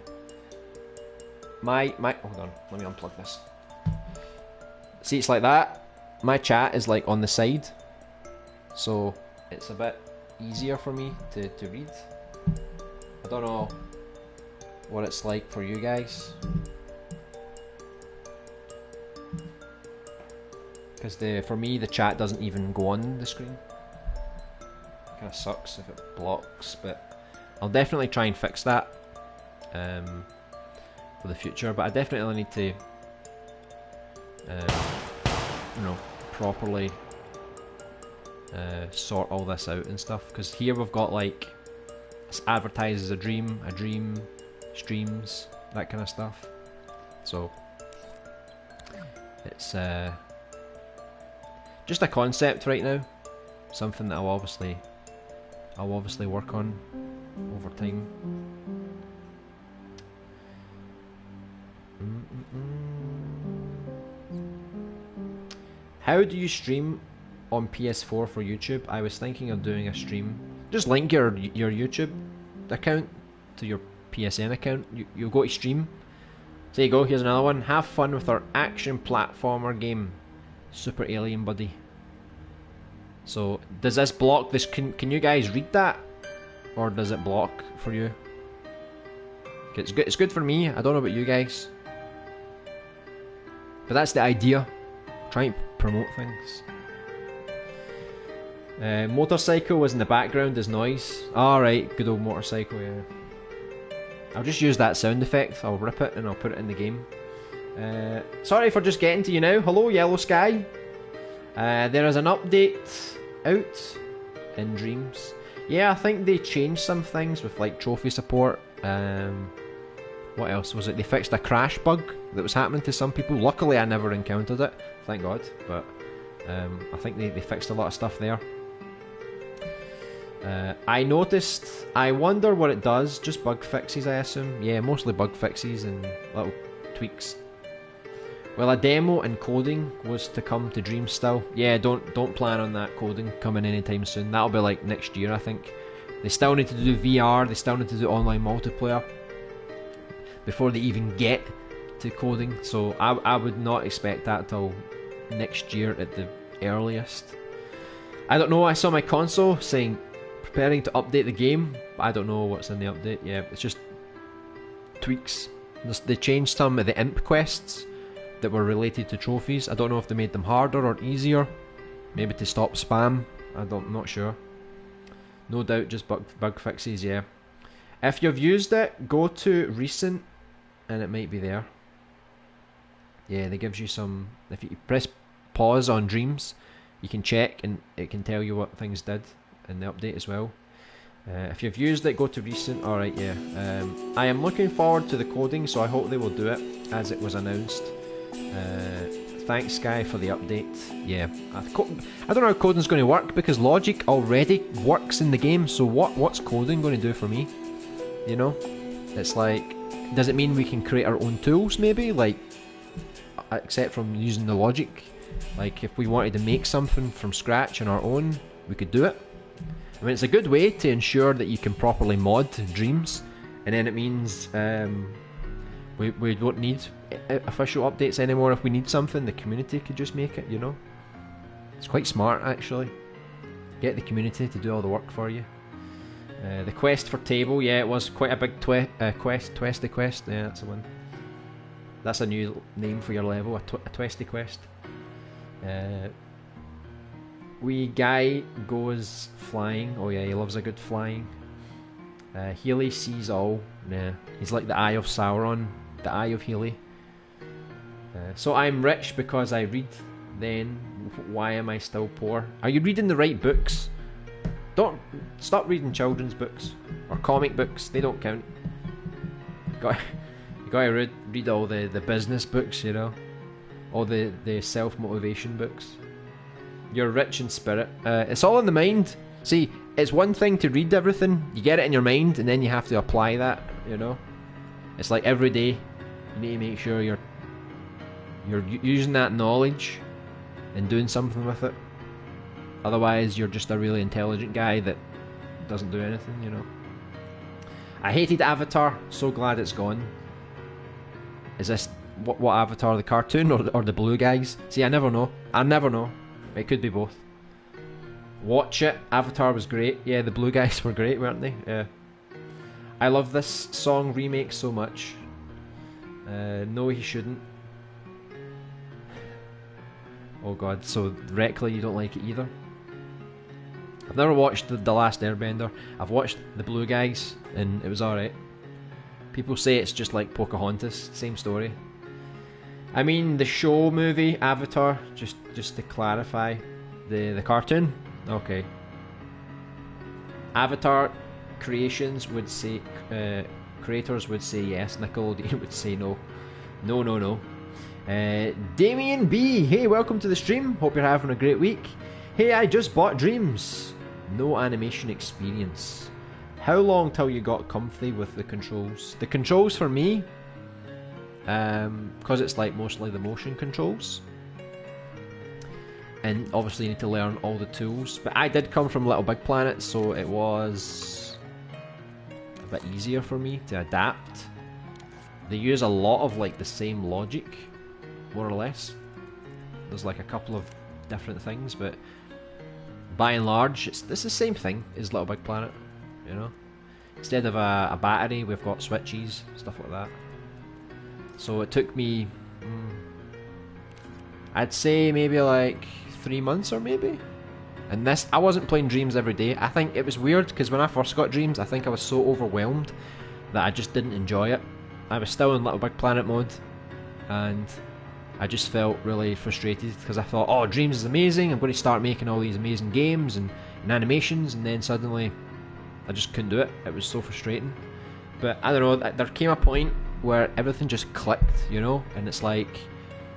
Hold on. Let me unplug this. See, it's like that. My chat is like on the side, so it's a bit easier for me to read. I don't know what it's like for you guys, because for me the chat doesn't even go on the screen. Kind of sucks if it blocks, but I'll definitely try and fix that for the future. But I definitely need to you know, properly sort all this out and stuff, because here we've got like it's advertised as a dream, streams, that kind of stuff. So it's just a concept right now, something that I'll obviously work on over time. How do you stream on PS4 for YouTube? I was thinking of doing a stream. Just link your YouTube account to your PSN account. You'll go to stream. There you go, here's another one. Have fun with our action platformer game, Super Alien Buddy. So, does this block this? Can you guys read that? Or does it block for you? It's good for me. I don't know about you guys. But that's the idea. Trying to promote things. Motorcycle was in the background as noise. Alright, good old motorcycle, yeah. I'll just use that sound effect. I'll rip it and I'll put it in the game. Sorry for just getting to you now. Hello, Yellow Sky. There is an update out in Dreams. Yeah, I think they changed some things with like trophy support. What else was it? They fixed a crash bug that was happening to some people. Luckily I never encountered it, thank God, but I think they fixed a lot of stuff there. I noticed, I wonder what it does, just bug fixes I assume. Yeah, mostly bug fixes and little tweaks. Well, a demo and coding was to come to Dreams still. Yeah, don't plan on that coding coming anytime soon. That'll be like next year, I think. They still need to do VR, they still need to do online multiplayer before they even get to coding, so I would not expect that till next year at the earliest. I don't know, I saw my console saying preparing to update the game, but I don't know what's in the update. Yeah, it's just tweaks. They changed some of the imp quests that were related to trophies. I don't know if they made them harder or easier, maybe to stop spam. I'm not sure. No doubt just bug fixes, yeah. If you've used it, go to recent and it might be there. Yeah, they gives you some, if you press pause on Dreams, you can check and it can tell you what things did in the update as well. If you've used it, go to recent. Alright, yeah. I am looking forward to the coding, so I hope they will do it as it was announced. Thanks, Sky, for the update. Yeah, I don't know how coding's going to work because logic already works in the game, so what's coding going to do for me? You know? It's like, does it mean we can create our own tools maybe? Like, except from using the logic? Like if we wanted to make something from scratch on our own, we could do it. I mean, it's a good way to ensure that you can properly mod Dreams, and then it means we don't need official updates anymore. If we need something, the community could just make it, you know. It's quite smart, actually. Get the community to do all the work for you. The quest for table, yeah, it was quite a big Twesty quest. Yeah, that's the one. That's a new name for your level, a Twesty quest. Wee guy goes flying. Oh yeah, he loves a good flying. Healy sees all. Nah, he's like the Eye of Sauron, the Eye of Healy. So I'm rich because I read. Then why am I still poor? Are you reading the right books? Don't stop reading children's books or comic books. They don't count. You gotta read all the business books, you know, all the self-motivation books. You're rich in spirit. It's all in the mind. See, it's one thing to read everything. You get it in your mind, and then you have to apply that. You know, it's like every day. You need to make sure you're using that knowledge and doing something with it. Otherwise, you're just a really intelligent guy that doesn't do anything. You know. I hated Avatar. So glad it's gone. Is this what Avatar, the cartoon or the blue guys? See, I never know. I never know. It could be both. Watch it. Avatar was great. Yeah, the blue guys were great, weren't they? Yeah. I love this song remake so much. No, he shouldn't. Oh god, so Reckley, you don't like it either? I've never watched The Last Airbender. I've watched the blue guys, and it was alright. People say it's just like Pocahontas, same story. I mean, the show movie Avatar, just to clarify, the cartoon. Okay. Avatar creators would say yes. Nickelodeon would say no. No. Damien B, hey, welcome to the stream. Hope you're having a great week. Hey, I just bought Dreams. No animation experience. How long till you got comfy with the controls? The controls for me, because it's like mostly the motion controls, and obviously you need to learn all the tools, but I did come from Little Big Planet, so it was a bit easier for me to adapt. They use a lot of like the same logic, more or less. There's like a couple of different things, but by and large it's the same thing as Little Big Planet, you know. Instead of a battery, we've got switches, stuff like that. So it took me, I'd say maybe like 3 months or maybe. And this, I wasn't playing Dreams every day. I think it was weird because when I first got Dreams, I think I was so overwhelmed that I just didn't enjoy it. I was still in Little Big Planet mode, and I just felt really frustrated because I thought, oh, Dreams is amazing, I'm going to start making all these amazing games and animations, and then suddenly I just couldn't do it. It was so frustrating. But I don't know, there came a point where everything just clicked, you know, and it's like,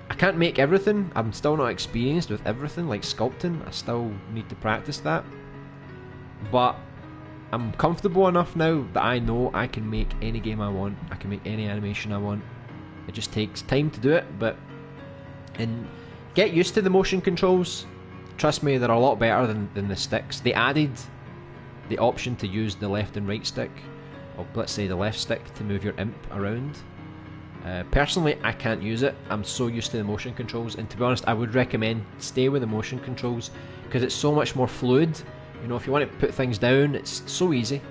I can't make everything. I'm still not experienced with everything, like sculpting. I still need to practice that. But I'm comfortable enough now that I know I can make any game I want. I can make any animation I want. It just takes time to do it, and get used to the motion controls. Trust me, they're a lot better than the sticks. They added the option to use the left and right stick, or let's say the left stick, to move your imp around. Personally, I can't use it. I'm so used to the motion controls, and to be honest, I would recommend stay with the motion controls because it's so much more fluid. You know, if you want to put things down, it's so easy.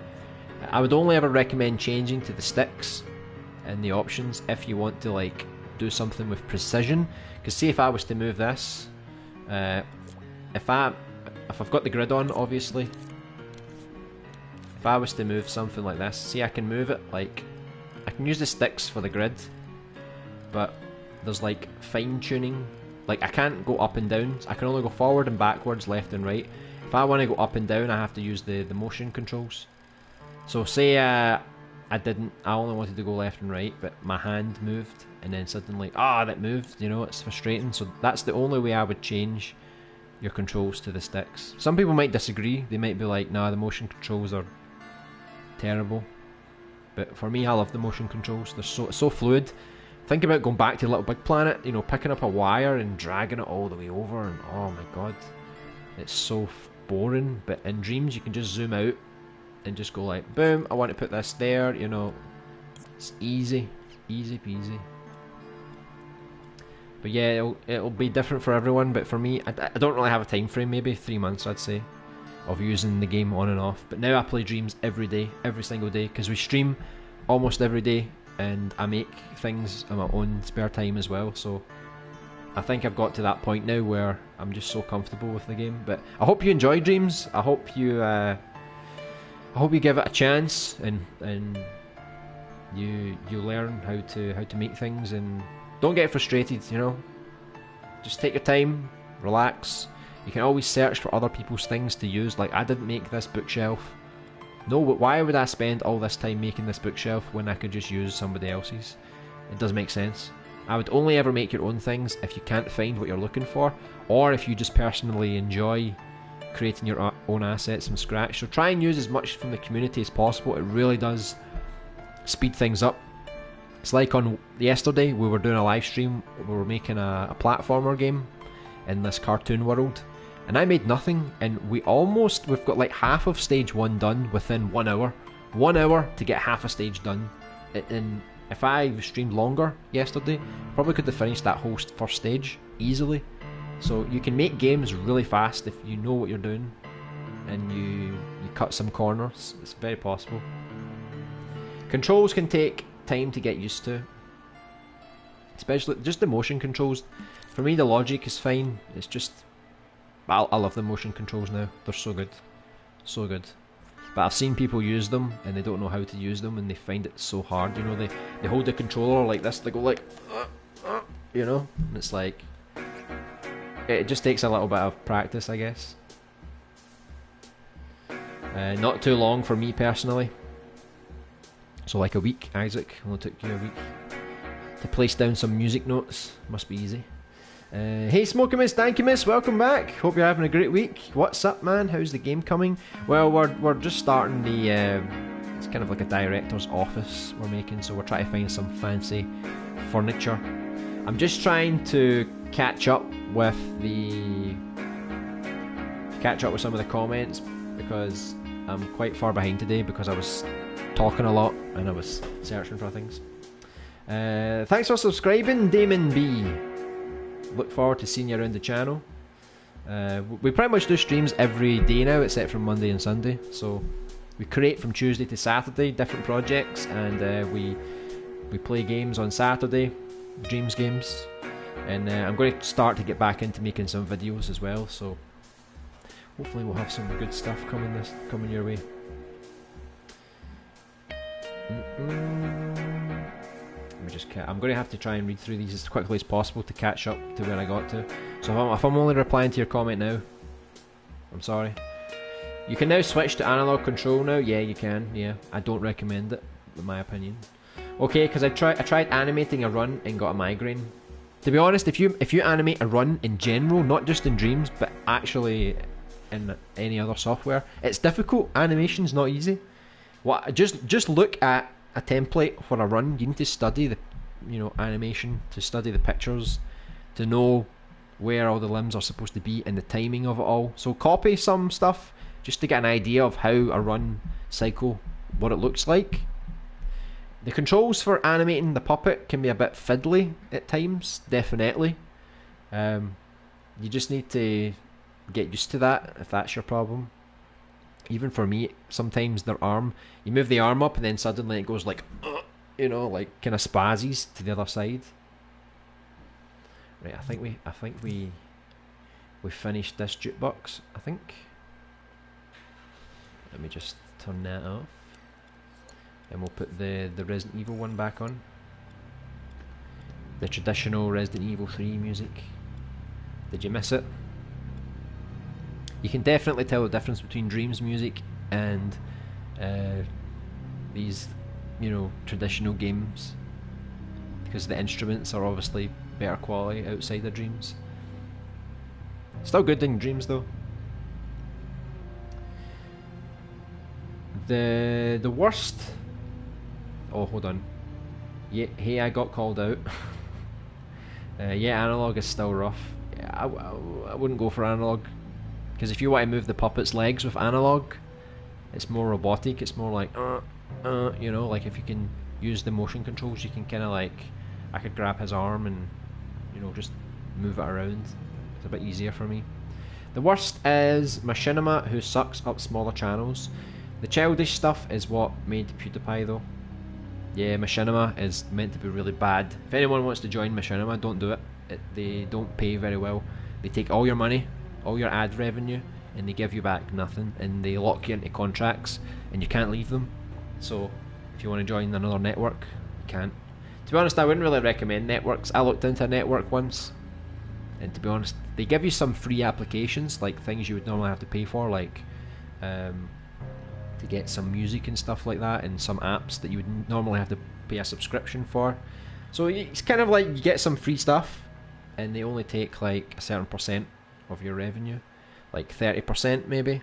I would only ever recommend changing to the sticks and the options if you want to like do something with precision. Because see, if I was to move this, if I've got the grid on, obviously, if I was to move something like this, see, I can move it like, I can use the sticks for the grid, but there's like fine tuning. Like I can't go up and down. I can only go forward and backwards, left and right. If I want to go up and down, I have to use the motion controls. So say I only wanted to go left and right, but my hand moved, and then suddenly, that moved, you know, it's frustrating. So that's the only way I would change your controls to the sticks. Some people might disagree. They might be like, nah, the motion controls are terrible. But for me, I love the motion controls. They're so fluid. think about going back to Little Big Planet, you know, picking up a wire and dragging it all the way over, and oh my god, it's so boring. But in Dreams you can just zoom out and just go like, boom, I want to put this there, you know. It's easy peasy. But yeah, it'll be different for everyone, but for me, I don't really have a time frame, maybe 3 months I'd say, of using the game on and off. But now I play Dreams every day, every single day, because we stream almost every day, and I make things in my own spare time as well, so I think I've got to that point now where I'm just so comfortable with the game. But I hope you enjoy Dreams. I hope you give it a chance, and you learn how to make things, and don't get frustrated, you know. Just take your time, relax. You can always search for other people's things to use. Like, I didn't make this bookshelf. No, but why would I spend all this time making this bookshelf when I could just use somebody else's? It doesn't make sense. I would only ever make your own things if you can't find what you're looking for, or if you just personally enjoy creating your own assets from scratch. So try and use as much from the community as possible. It really does speed things up. It's like on yesterday, we were doing a live stream. We were making a platformer game in this cartoon world, and I made nothing, and we've got like half of stage 1 done within 1 hour. 1 hour to get half a stage done. And if I streamed longer yesterday, probably could have finished that whole first stage easily. So you can make games really fast if you know what you're doing, and you cut some corners. It's very possible. Controls can take time to get used to, especially just the motion controls. For me, the logic is fine. It's just, I love the motion controls now. They're so good, so good. But I've seen people use them and they don't know how to use them, and they find it so hard. You know, they hold the controller like this. They go like, you know, and it's like, it just takes a little bit of practice, I guess. Not too long for me personally. So like a week, Isaac. Only took you a week to place down some music notes. Must be easy. Hey Smoky Miss, thank you Miss, welcome back. Hope you're having a great week. What's up, man? How's the game coming? Well, we're just starting the it's kind of like a director's office we're making, so we're trying to find some fancy furniture. I'm just trying to catch up with some of the comments, because I'm quite far behind today because I was talking a lot and I was searching for things. Thanks for subscribing, Damon B. Look forward to seeing you around the channel. We pretty much do streams every day now, except for Monday and Sunday. So we create from Tuesday to Saturday, different projects, and we play games on Saturday, Dreams games. And I'm going to start to get back into making some videos as well. So hopefully we'll have some good stuff coming your way. I'm going to have to try and read through these as quickly as possible to catch up to where I got to. So if I'm only replying to your comment now, I'm sorry. You can now switch to analog control now. Yeah, you can. Yeah, I don't recommend it, in my opinion. Okay, because I tried animating a run and got a migraine. To be honest, if you animate a run in general, not just in Dreams, but actually in any other software, it's difficult. Animation's not easy. Just look at a template for a run. You need to study the animation, to study the pictures, to know where all the limbs are supposed to be and the timing of it all. So copy some stuff just to get an idea of how a run cycle, what it looks like. The controls for animating the puppet can be a bit fiddly at times, definitely. You just need to get used to that if that's your problem. Even for me, sometimes their arm, you move the arm up and then suddenly it goes like, like kind of spazzies to the other side. Right, I think we finished this jukebox, I think. Let me just turn that off. And we'll put the Resident Evil one back on. The traditional Resident Evil 3 music. Did you miss it? You can definitely tell the difference between Dreams music and these, traditional games, because the instruments are obviously better quality outside of Dreams. Still good in Dreams though. The worst. Oh, hold on. Yeah, hey, I got called out. Yeah, analog is still rough. Yeah, I wouldn't go for analog, because if you want to move the puppet's legs with analog, it's more robotic. It's more like, you know, like if you can use the motion controls, you can kind of like, I could grab his arm and, you know, just move it around. It's a bit easier for me. The worst is Machinima, who sucks up smaller channels. The childish stuff is what made PewDiePie though. Yeah, Machinima is meant to be really bad. If anyone wants to join Machinima, don't do it. They don't pay very well. They take all your money, all your ad revenue, and they give you back nothing, and they lock you into contracts, and you can't leave them. So, if you want to join another network, you can't. To be honest, I wouldn't really recommend networks. I looked into a network once, and to be honest, they give you some free applications, like things you would normally have to pay for, like to get some music and stuff like that, and some apps that you would normally have to pay a subscription for. So it's kind of like you get some free stuff, and they only take like a certain percent of your revenue, like 30% maybe.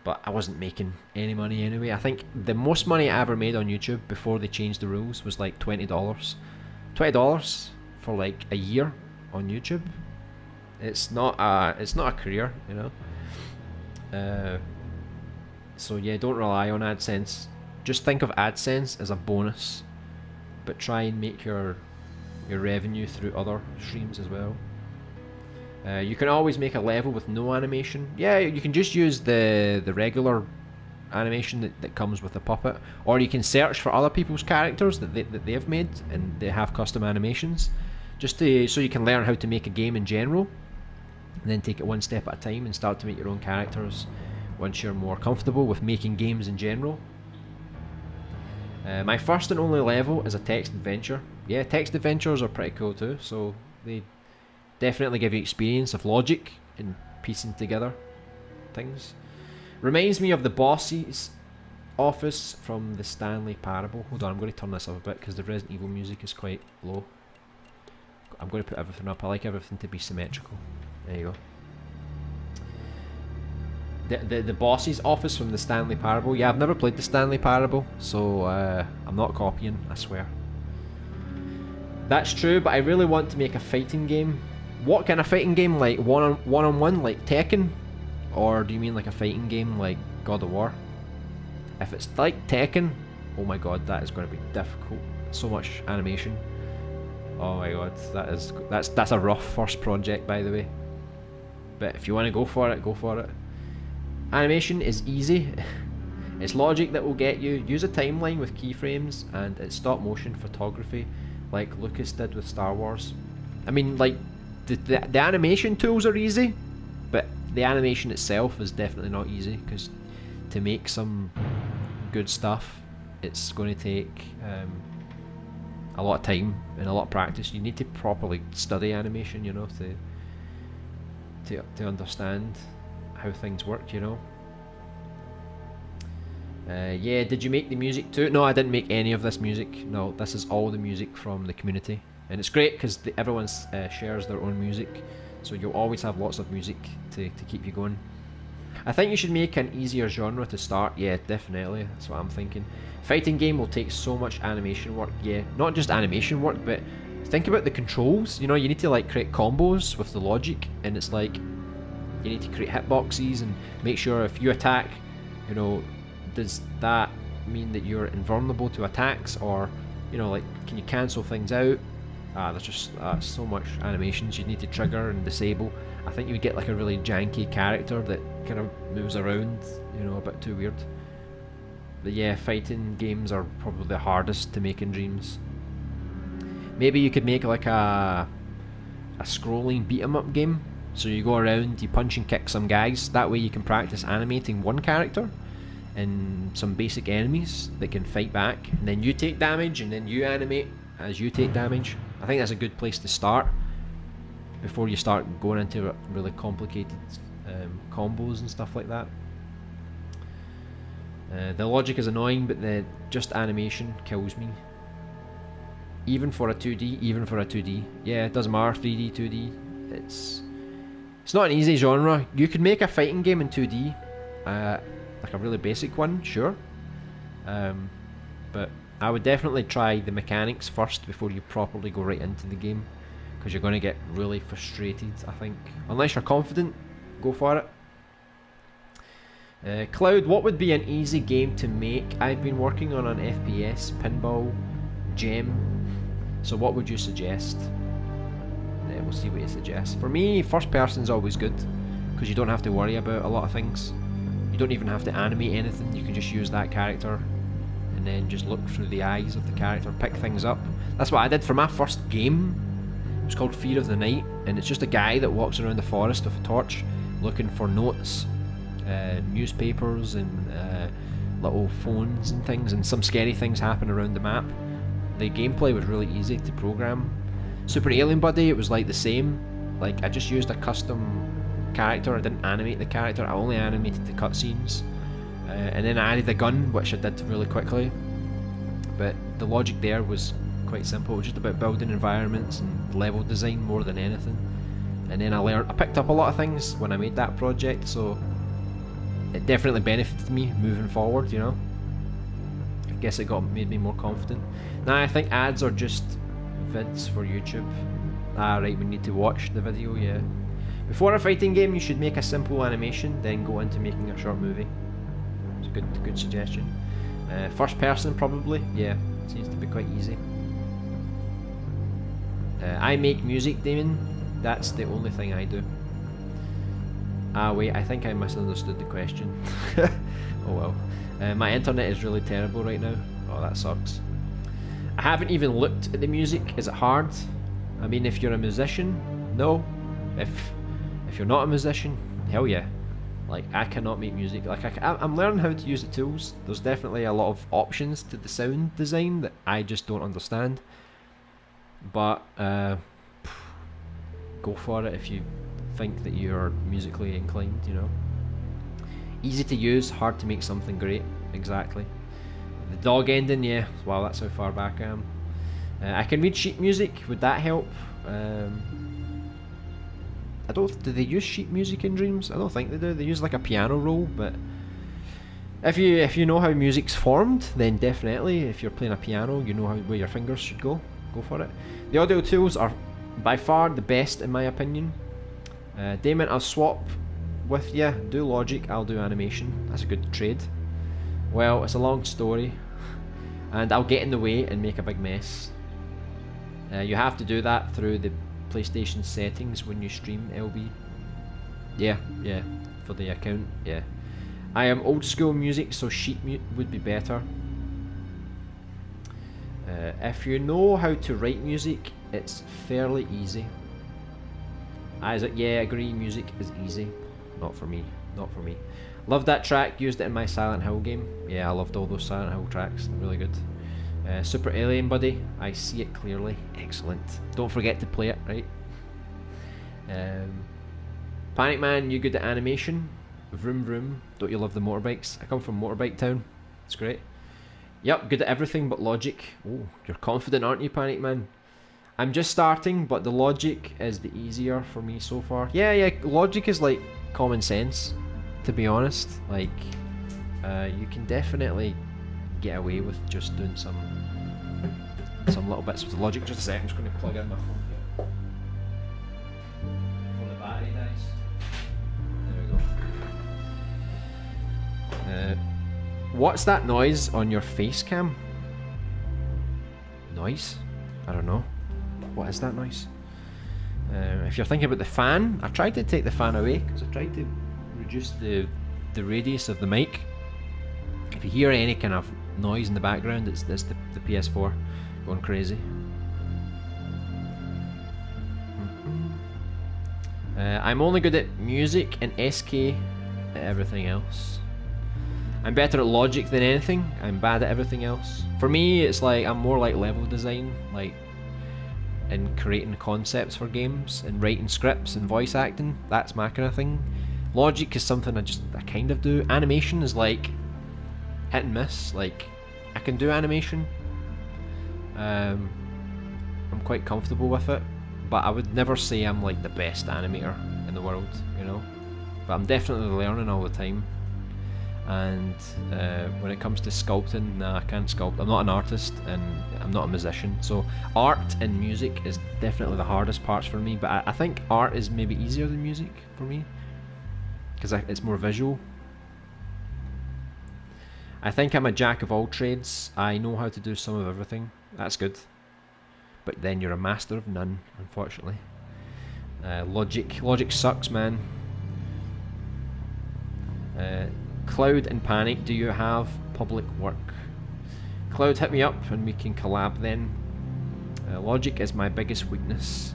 But I wasn't making any money anyway. I think the most money I ever made on YouTube before they changed the rules was like $20. $20 for like a year on YouTube. It's not a career, you know. So yeah, don't rely on AdSense. Just think of AdSense as a bonus, but try and make your revenue through other streams as well. You can always make a level with no animation. Yeah, you can just use the regular animation that comes with the puppet, or you can search for other people's characters that they've made, and they have custom animations, just so you can learn how to make a game in general, and then take it one step at a time and start to make your own characters once you're more comfortable with making games in general. My first and only level is a text adventure. Yeah, text adventures are pretty cool too, so they definitely give you experience of logic and piecing together things. Reminds me of the boss's office from the Stanley Parable. Hold on, I'm going to turn this up a bit because the Resident Evil music is quite low. I'm going to put everything up. I like everything to be symmetrical. There you go. The boss's office from the Stanley Parable. Yeah, I've never played the Stanley Parable, so I'm not copying, I swear. That's true, but I really want to make a fighting game. What kind of fighting game? Like one-on-one, like Tekken? Or do you mean like a fighting game like God of War? If it's like Tekken, oh my god, that is going to be difficult. So much animation. Oh my god, that's a rough first project, by the way. But if you want to go for it, go for it. Animation is easy. It's logic that will get you. Use a timeline with keyframes, and it's stop motion photography like Lucas did with Star Wars. I mean, like, the animation tools are easy, but the animation itself is definitely not easy, because to make some good stuff, it's going to take a lot of time and a lot of practice. You need to properly study animation, you know, to understand how things work, you know. Yeah, did you make the music too? No, I didn't make any of this music. No, this is all the music from the community, and it's great because everyone shares their own music, so you'll always have lots of music to keep you going. I think you should make an easier genre to start. Yeah, definitely, that's what I'm thinking. Fighting game will take so much animation work. Yeah, not just animation work, but think about the controls. You know, you need to like create combos with the logic, and it's like you need to create hitboxes and make sure if you attack, you know, does that mean that you're invulnerable to attacks, or, you know, like, can you cancel things out? There's just so much animations you need to trigger and disable. I think you would get like a really janky character that kind of moves around, you know, a bit too weird. But yeah, fighting games are probably the hardest to make in Dreams. Maybe you could make like a scrolling beat 'em up game. So you go around, you punch and kick some guys. That way you can practice animating one character and some basic enemies that can fight back. And then you take damage, and then you animate as you take damage. I think that's a good place to start before you start going into really complicated combos and stuff like that. The logic is annoying, but the just animation kills me. Even for a 2D, Yeah, it doesn't matter, 3D, 2D. It's not an easy genre. You could make a fighting game in 2D, like a really basic one, sure. But I would definitely try the mechanics first before you properly go right into the game, because you're going to get really frustrated, I think. Unless you're confident, go for it. Cloud, what would be an easy game to make? I've been working on an FPS pinball gem, so what would you suggest? We'll see what you suggest. For me, first person's always good, because you don't have to worry about a lot of things. You don't even have to animate anything, you can just use that character and then just look through the eyes of the character, pick things up. That's what I did for my first game. It was called Fear of the Night, and it's just a guy that walks around the forest with a torch looking for notes, newspapers and little phones and things, and some scary things happen around the map. The gameplay was really easy to program. Super Alien Buddy, it was like the same. Like, I just used a custom character. I didn't animate the character, I only animated the cutscenes, and then I added a gun, which I did really quickly. But the logic there was quite simple. It was just about building environments and level design more than anything. And then I picked up a lot of things when I made that project, so it definitely benefited me moving forward, you know. I guess it made me more confident. Now I think ads are just vids for YouTube. Ah, right, we need to watch the video, yeah. Before a fighting game, you should make a simple animation, then go into making a short movie. It's a good suggestion. First person, probably, yeah, seems to be quite easy. I make music, Damon. That's the only thing I do. Ah, wait, I think I misunderstood the question. Oh well. My internet is really terrible right now. Oh, that sucks. I haven't even looked at the music. Is it hard? I mean, if you're a musician, no. If you're not a musician, hell yeah. Like, I cannot make music. Like, I'm learning how to use the tools. There's definitely a lot of options to the sound design that I just don't understand. But go for it if you think that you're musically inclined, you know. Easy to use, hard to make something great. Exactly. The dog ending, yeah. Wow, that's how far back I am. I can read sheet music. Would that help? I don't. Do they use sheet music in Dreams? I don't think they do. They use like a piano roll, but if you know how music's formed, then definitely. If you're playing a piano, you know where your fingers should go. Go for it. The audio tools are by far the best in my opinion. Damon, I'll swap with you. Do Logic, I'll do animation. That's a good trade. Well, it's a long story, and I'll get in the way and make a big mess. You have to do that through the PlayStation settings when you stream LB. Yeah, for the account, yeah. I am old school music, so sheet would be better. If you know how to write music, it's fairly easy. Isaac, yeah, agree, music is easy. Not for me, not for me. Loved that track, used it in my Silent Hill game. Yeah, I loved all those Silent Hill tracks, really good. Super Alien Buddy, I see it clearly. Excellent. Don't forget to play it, right? Panic Man, you good at animation? Vroom vroom, don't you love the motorbikes? I come from Motorbike Town, it's great. Yep, good at everything but Logic. Oh, you're confident, aren't you, Panic Man? I'm just starting, but the Logic is the easier for me so far. Yeah, Logic is like common sense, to be honest. Like, you can definitely get away with just doing some little bits with the Logic. Just a second, I'm just going to plug in my phone here. Before the battery dies. There we go. What's that noise on your face cam? Noise? I don't know. What is that noise? If you're thinking about the fan, I tried to take the fan away because I tried to reduce the radius of the mic. If you hear any kind of noise in the background, it's the PS4 going crazy. I'm only good at music and SK at everything else. I'm better at Logic than anything. I'm bad at everything else. For me, it's like I'm more like level design, like in creating concepts for games and writing scripts and voice acting. That's my kind of thing. Logic is something I kind of do. Animation is like hit and miss. Like, I can do animation. I'm quite comfortable with it, but I would never say I'm like the best animator in the world, you know. But I'm definitely learning all the time. And when it comes to sculpting, nah, I can't sculpt. I'm not an artist and I'm not a musician. So art and music is definitely the hardest parts for me. But I think art is maybe easier than music for me, because it's more visual. I think I'm a jack of all trades. I know how to do some of everything. That's good. But then you're a master of none, unfortunately. Logic sucks, man. Cloud and Panic, do you have public work? Cloud, hit me up and we can collab then. Logic is my biggest weakness.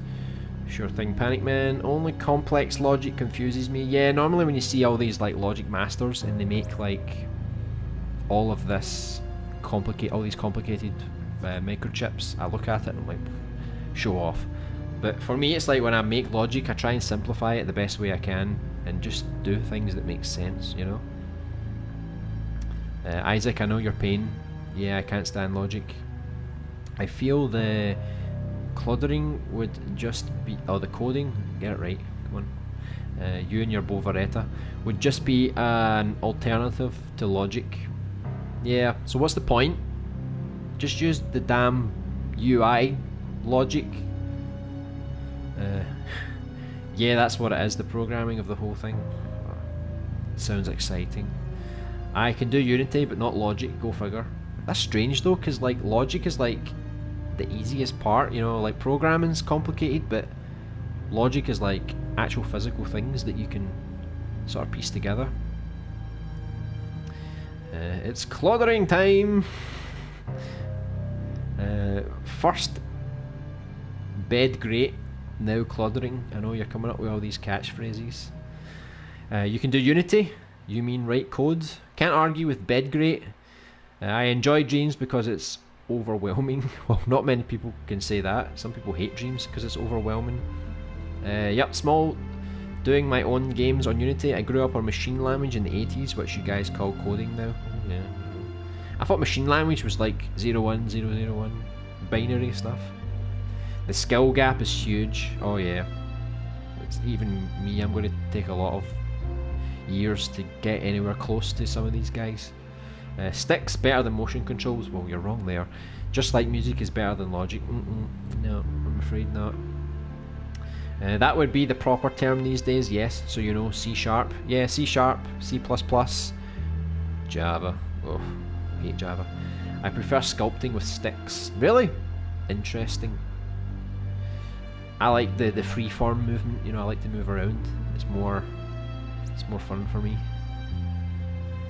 Sure thing, Panic Man. Only complex logic confuses me. Yeah, normally when you see all these like logic masters and they make like all of this all these complicated microchips, I look at it and I'm like, show off. But for me, it's like when I make logic, I try and simplify it the best way I can and just do things that make sense, you know. Isaac, I know your pain. Yeah, I can't stand logic. I feel the cluttering would just be... Oh, the coding, get it right, come on. You and your Bovaretta would just be an alternative to logic. Yeah, so what's the point? Just use the damn UI logic. Yeah, that's what it is, the programming of the whole thing. Sounds exciting. I can do Unity but not Logic, go figure. That's strange though, because like Logic is like the easiest part, you know, like programming's complicated, but Logic is like actual physical things that you can sort of piece together. It's cloddering time! First bed great, now cloddering. I know you're coming up with all these catchphrases. You can do Unity, you mean write code. Can't argue with bed great. I enjoy Dreams because it's overwhelming. Well, not many people can say that. Some people hate Dreams because it's overwhelming. Yep, small. Doing my own games on Unity. I grew up on machine language in the 80s, which you guys call coding now. Oh, yeah. I thought machine language was like 01, 001, binary stuff. The skill gap is huge. Oh yeah. It's even me, I'm going to take a lot of years to get anywhere close to some of these guys. Sticks better than motion controls. Well, you're wrong there. Just like music is better than logic. No, I'm afraid not. That would be the proper term these days, yes. So you know, C#. Yeah, C#, C++, Java. Oh, hate Java. I prefer sculpting with sticks. Really? Interesting. I like the freeform movement, you know, I like to move around. It's more fun for me.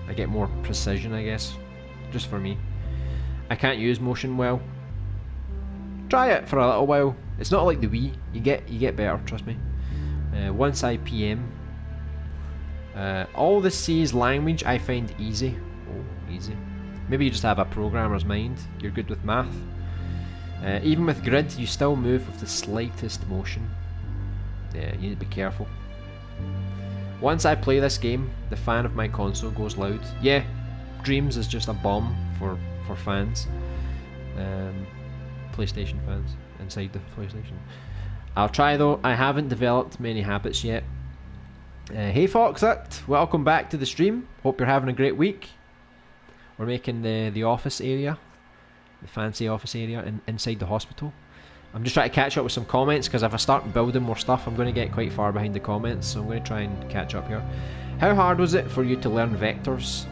I get more precision, I guess. Just for me. I can't use motion well. Try it for a little while. It's not like the Wii. You get better, trust me. Once I PM. All the C's language I find easy. Oh, easy. Maybe you just have a programmer's mind. You're good with math. Even with grid, you still move with the slightest motion. Yeah, you need to be careful. Once I play this game, the fan of my console goes loud. Yeah, Dreams is just a bomb for fans. PlayStation fans inside the PlayStation. I'll try though. I haven't developed many habits yet. Hey Foxit, welcome back to the stream. Hope you're having a great week. We're making the office area, the fancy office area inside the hospital. I'm just trying to catch up with some comments, because if I start building more stuff I'm going to get quite far behind the comments, so I'm going to try and catch up here. How hard was it for you to learn vectors?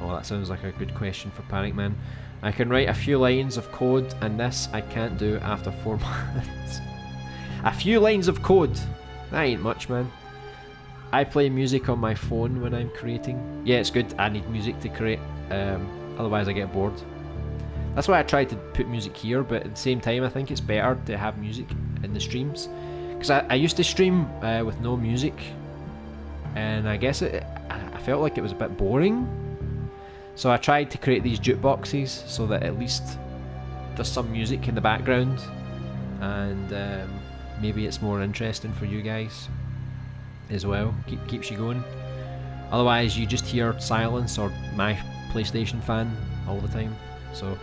Oh, that sounds like a good question for Panic Man. I can write a few lines of code, and this I can't do after 4 months. A few lines of code? That ain't much, man. I play music on my phone when I'm creating. Yeah, it's good. I need music to create, otherwise I get bored. That's why I tried to put music here, but at the same time I think it's better to have music in the streams. Because I used to stream with no music, and I guess I felt like it was a bit boring. So I tried to create these jukeboxes so that at least there's some music in the background, and maybe it's more interesting for you guys as well. Keeps you going. Otherwise you just hear silence or my PlayStation fan all the time. So,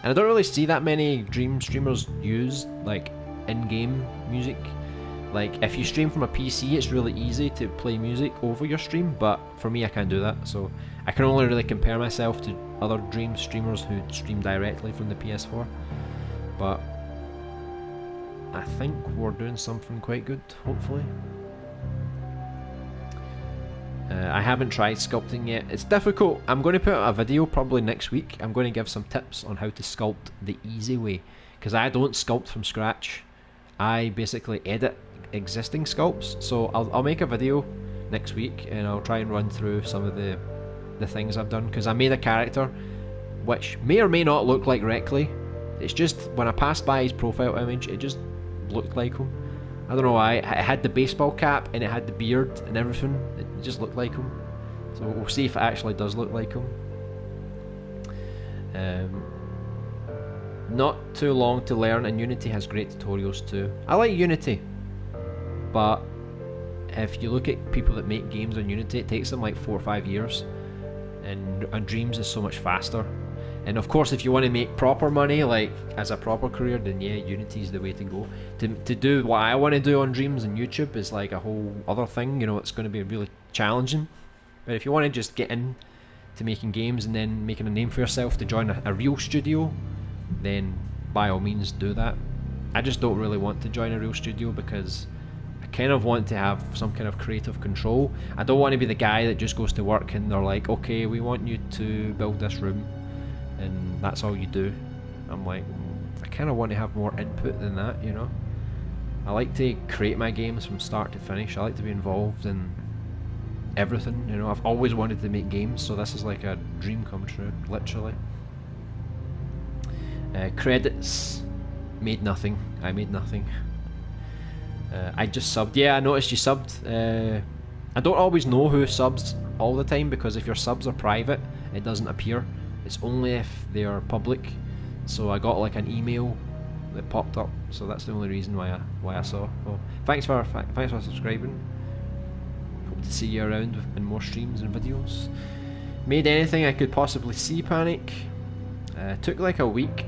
and I don't really see that many Dream streamers use like in-game music. Like, if you stream from a PC, it's really easy to play music over your stream, but for me, I can't do that. So I can only really compare myself to other Dream streamers who stream directly from the PS4. But I think we're doing something quite good, hopefully. I haven't tried sculpting yet. It's difficult. I'm going to put out a video probably next week. I'm going to give some tips on how to sculpt the easy way, because I don't sculpt from scratch. I basically edit existing sculpts. So I'll make a video next week and I'll try and run through some of the things I've done, because I made a character which may or may not look like Reckley. It's just when I passed by his profile image, it just looked like him. I don't know why. It had the baseball cap and it had the beard and everything. It just looked like him. So we'll see if it actually does look like him. Not too long to learn, and Unity has great tutorials too. I like Unity, but if you look at people that make games on Unity, it takes them like 4 or 5 years, and Dreams is so much faster. And of course, if you want to make proper money, like as a proper career, then yeah, Unity is the way to go. To do what I want to do on Dreams and YouTube is like a whole other thing, you know, it's going to be really challenging. But if you want to just get in to making games and then making a name for yourself to join a real studio, then by all means do that. I just don't really want to join a real studio because I kind of want to have some kind of creative control. I don't want to be the guy that just goes to work and they're like, okay, we want you to build this room, and that's all you do. I'm like, I kind of want to have more input than that, you know. I like to create my games from start to finish. I like to be involved in everything, you know. I've always wanted to make games, so this is like a dream come true, literally. Credits, made nothing. I made nothing. I just subbed. Yeah, I noticed you subbed. I don't always know who subs all the time, because if your subs are private, it doesn't appear. It's only if they are public. So I got like an email that popped up, so that's the only reason why I saw. Well, thanks for subscribing. Hope to see you around in more streams and videos. Made anything I could possibly see, Panic. Took like a week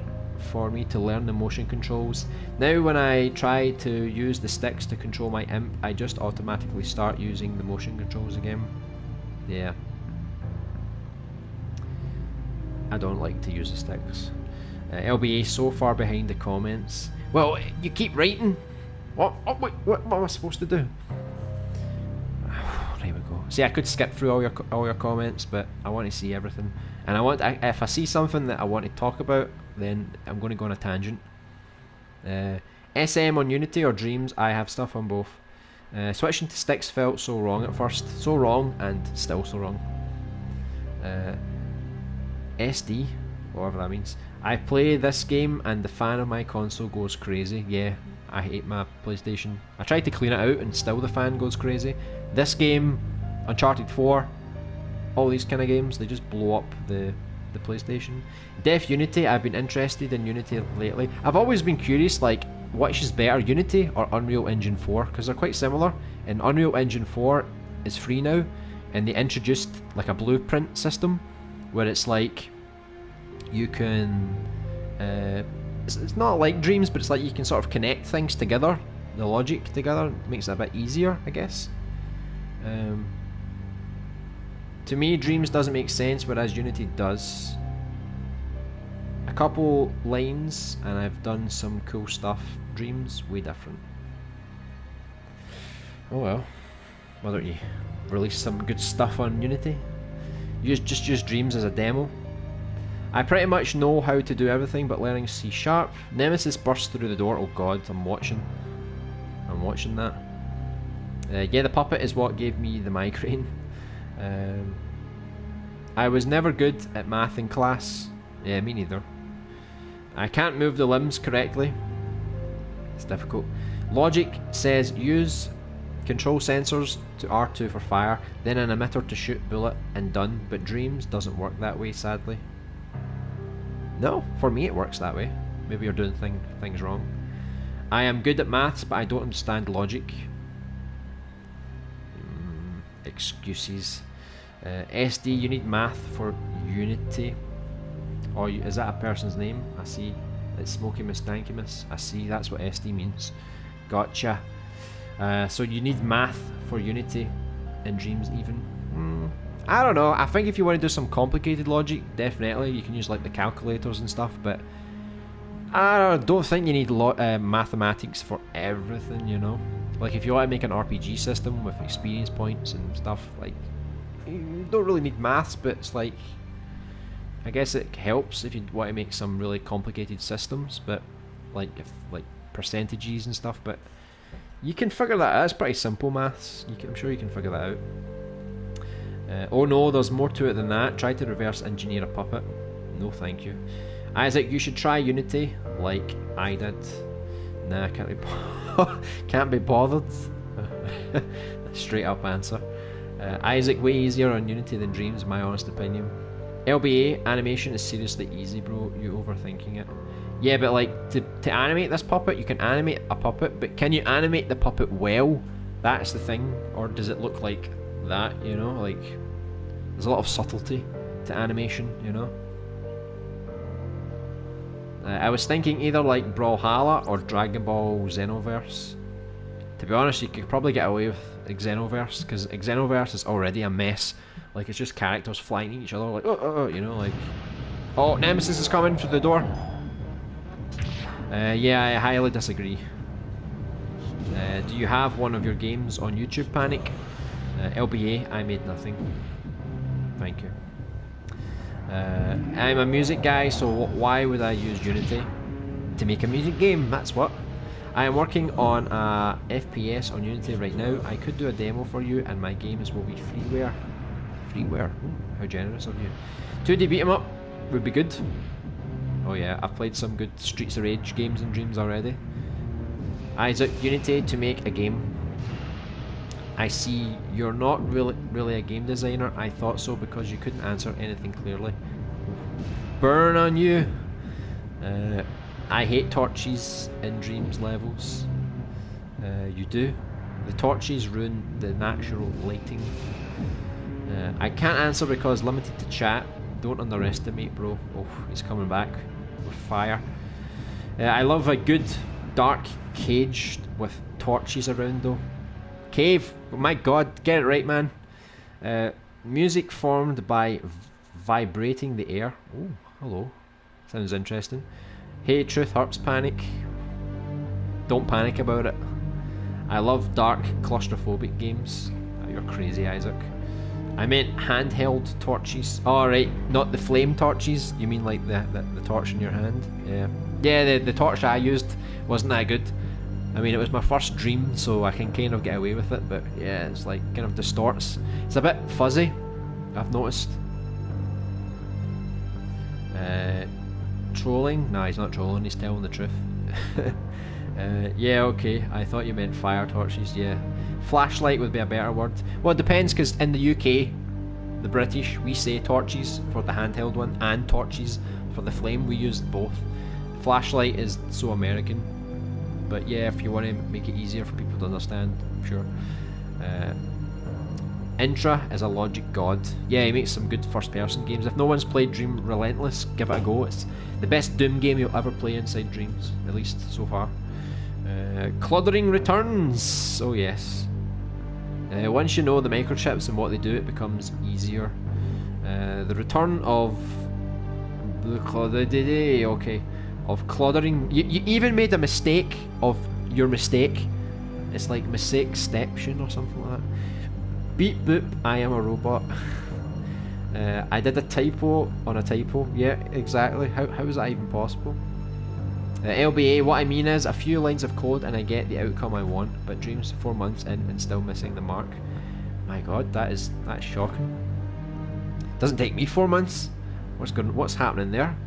for me to learn the motion controls. Now when I try to use the sticks to control my imp, I just automatically start using the motion controls again. Yeah. I don't like to use the sticks. LBA so far behind the comments. Well, you keep writing. What am I supposed to do? There we go. See, I could skip through all your comments, but I want to see everything. And if I see something that I want to talk about, then I'm going to go on a tangent. SM on Unity or Dreams, I have stuff on both. Switching to sticks felt so wrong at first. So wrong, and still so wrong. SD, whatever that means. I play this game and the fan of my console goes crazy. Yeah, I hate my PlayStation. I tried to clean it out and still the fan goes crazy. This game, Uncharted 4, all these kind of games, they just blow up the PlayStation. Def Unity, I've been interested in Unity lately. I've always been curious, like, which is better, Unity or Unreal Engine 4? Because they're quite similar. And Unreal Engine 4 is free now, and they introduced like a blueprint system where it's like you can it's not like Dreams, but it's like you can sort of connect things together, the logic together. Makes it a bit easier, I guess. To me, Dreams doesn't make sense, whereas Unity does. A couple lines and I've done some cool stuff. Dreams, way different. Oh well, why don't you release some good stuff on Unity? Just use Dreams as a demo. I pretty much know how to do everything but learning C#. Nemesis burst through the door. Oh god, I'm watching that. Yeah, the puppet is what gave me the migraine. I was never good at math in class. Yeah, me neither. I can't move the limbs correctly. It's difficult. Logic says use control sensors to R2 for fire, then an emitter to shoot bullet, and done. But Dreams doesn't work that way, sadly. No, for me it works that way. Maybe you're doing things wrong. I am good at maths, but I don't understand logic. Excuses. SD, you need math for Unity. Or is that a person's name? I see. It's Smoky Miss Danky Miss. I see, that's what SD means. Gotcha. So you need math for Unity in Dreams even. I don't know. I think if you want to do some complicated logic, definitely you can use like the calculators and stuff, but I don't think you need mathematics for everything, you know? Like if you want to make an RPG system with experience points and stuff, like you don't really need maths, but it's like, I guess it helps if you want to make some really complicated systems, but like percentages and stuff, but you can figure that out. It's pretty simple maths. I'm sure you can figure that out. Oh no, there's more to it than that. Try to reverse engineer a puppet. No thank you. Isaac, you should try Unity like I did. Nah, can't be bothered. Straight up answer. Isaac, way easier on Unity than Dreams, my honest opinion. LBA, animation is seriously easy, bro. You overthinking it. Yeah, but like, to animate this puppet, you can animate a puppet, but can you animate the puppet well? That's the thing. Or does it look like that, you know? Like, there's a lot of subtlety to animation, you know? I was thinking either like Brawlhalla or Dragon Ball Xenoverse. To be honest, you could probably get away with Xenoverse, because Xenoverse is already a mess. Like, it's just characters flying at each other, like, you know, like... Oh, Nemesis is coming through the door. Yeah, I highly disagree. Do you have one of your games on YouTube, Panic? LBA, I made nothing. Thank you. I'm a music guy, so why would I use Unity? To make a music game, that's what. I am working on a FPS on Unity right now. I could do a demo for you, and my games will be freeware. Freeware? Ooh, how generous of you. 2D beat 'em up would be good. Oh yeah, I've played some good Streets of Rage games in Dreams already. Isaac, Unity to make a game. I see you're not really a game designer. I thought so because you couldn't answer anything clearly. Burn on you! I hate torches in Dreams levels. You do. The torches ruin the natural lighting. I can't answer because limited to chat. Don't underestimate, bro. Oh, he's coming back with fire. I love a good dark cage with torches around though. Cave, oh my god, get it right, man. Music formed by vibrating the air. Oh, hello. Sounds interesting. Hey, truth hurts, Panic. Don't panic about it. I love dark, claustrophobic games. Oh, you're crazy, Isaac. I meant handheld torches. Oh, right, not the flame torches. You mean like the torch in your hand? Yeah. Yeah, the torch I used wasn't that good. I mean, it was my first Dream, so I can kind of get away with it, but yeah, it's like kind of distorts. It's a bit fuzzy, I've noticed. Trolling? No, he's not trolling, he's telling the truth. Yeah, okay, I thought you meant fire torches, yeah. Flashlight would be a better word. Well, it depends, because in the UK, the British, we say torches for the handheld one, and torches for the flame. We use both. Flashlight is so American. But yeah, if you want to make it easier for people to understand, sure. Intra is a logic god. Yeah, he makes some good first-person games. If no one's played Dream Relentless, give it a go. It's the best Doom game you'll ever play inside Dreams, at least so far. Cluttering returns. Oh yes. Once you know the microchips and what they do, it becomes easier. The return of the okay. Of cluttering. You even made a mistake of your mistake. It's like mistakeception or something like that. Beep boop, I am a robot. I did a typo on a typo. Yeah, exactly. How is that even possible? LBA, what I mean is a few lines of code and I get the outcome I want, but Dreams 4 months in and still missing the mark. My god, that's shocking. Doesn't take me 4 months. What's happening there?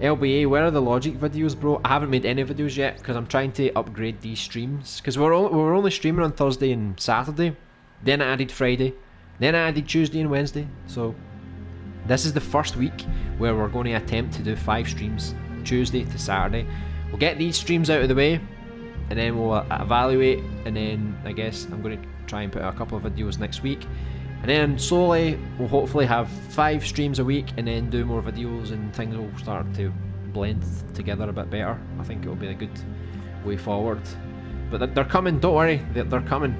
LBA, where are the logic videos, bro? I haven't made any videos yet because I'm trying to upgrade these streams. Because we're only streaming on Thursday and Saturday. Then I added Friday. Then I added Tuesday and Wednesday. So this is the first week where we're going to attempt to do 5 streams, Tuesday to Saturday. We'll get these streams out of the way, and then we'll evaluate. And then I guess I'm going to try and put out a couple of videos next week. And then slowly, we'll hopefully have 5 streams a week and then do more videos and things will start to blend together a bit better. I think it'll be a good way forward. But they're coming, don't worry, they're coming.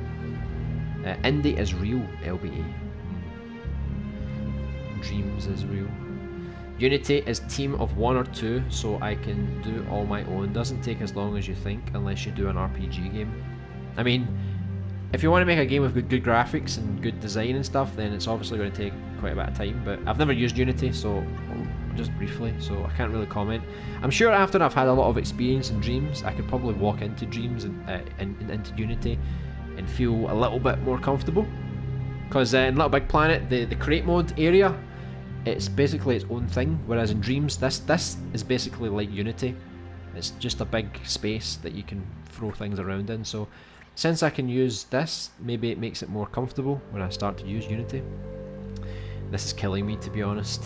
Indie is real, LBA. Dreams is real. Unity is team of 1 or 2, so I can do all my own. Doesn't take as long as you think, unless you do an RPG game. I mean, if you want to make a game with good graphics and good design and stuff, then it's obviously going to take quite a bit of time, but I've never used Unity, so just briefly, so I can't really comment. I'm sure after I've had a lot of experience in Dreams, I could probably walk into Dreams and into Unity and feel a little bit more comfortable. Because in Little Big Planet, the create mode area, it's basically its own thing, whereas in Dreams, this is basically like Unity. It's just a big space that you can throw things around in, so since I can use this, maybe it makes it more comfortable when I start to use Unity. This is killing me, to be honest.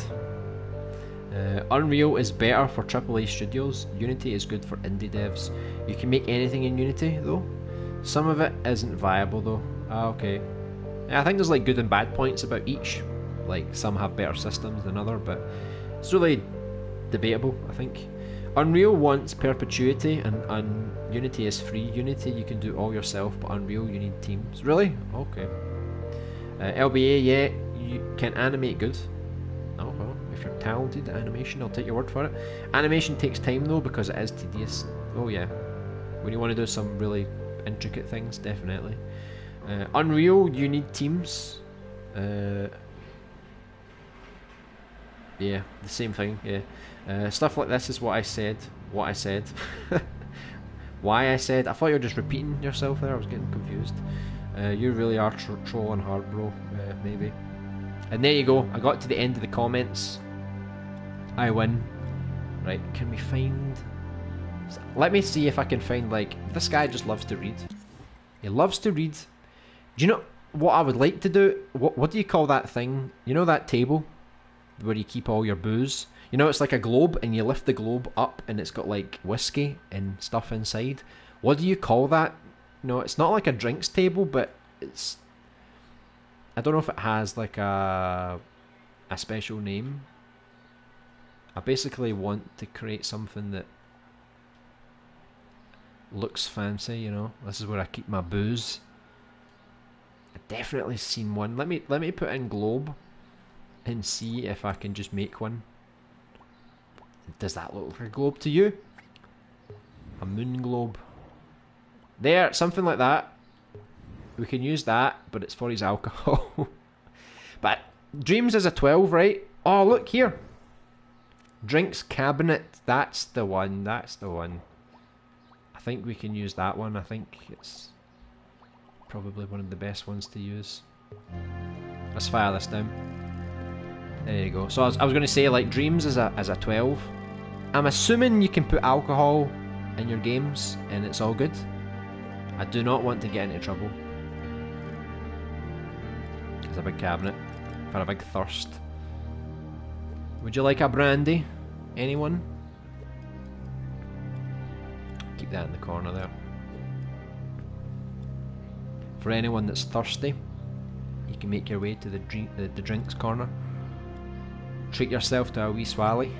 Unreal is better for AAA studios. Unity is good for indie devs. You can make anything in Unity, though. Some of it isn't viable, though. Ah, okay. Yeah, I think there's like good and bad points about each. Like, some have better systems than other, but it's really debatable, I think. Unreal wants perpetuity, and Unity is free. Unity you can do all yourself, but Unreal you need teams. Really? Okay. LBA, yeah, you can animate good. Oh well, if you're talented at animation, I'll take your word for it. Animation takes time though, because it is tedious. Oh yeah, when you want to do some really intricate things, definitely. Unreal, you need teams. Yeah, the same thing, yeah. Stuff like this is what I said. Why I said. I thought you were just repeating yourself there, I was getting confused. You really are trolling hard, bro. Maybe. And there you go, I got to the end of the comments. I win. Right, can we find... Let me see if I can find, like... This guy just loves to read. He loves to read. Do you know what I would like to do? What do you call that thing? You know that table where you keep all your booze? You know, it's like a globe, and you lift the globe up, and it's got like whiskey and stuff inside. What do you call that? No, it's not like a drinks table, but it's... I don't know if it has like a special name. I basically want to create something that looks fancy, you know. This is where I keep my booze. I've definitely seen one. Let me put in globe and see if I can just make one. Does that look like a globe to you? A moon globe. There, something like that. We can use that, but it's for his alcohol. But Dreams is a 12, right? Oh, look here. Drinks cabinet. That's the one. That's the one. I think we can use that one. I think it's probably one of the best ones to use. Let's fire this down. There you go. So I was going to say, like, Dreams is a 12. I'm assuming you can put alcohol in your games and it's all good. I do not want to get into trouble. It's a big cabinet for a big thirst. Would you like a brandy? Anyone? Keep that in the corner there. For anyone that's thirsty, you can make your way to the drinks corner. Treat yourself to a wee swally.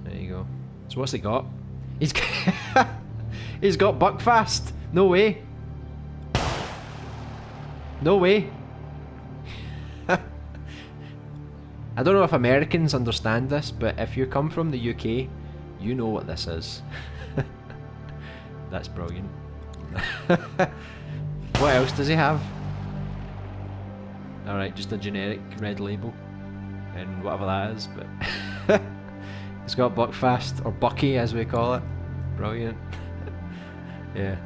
There you go. So what's he got? He's he's got Buckfast. No way. No way. I don't know if Americans understand this, but if you come from the UK, you know what this is. That's brilliant. What else does he have? Alright, just a generic red label. And whatever that is, but... He's got Buckfast, or Bucky as we call it. Brilliant. Yeah.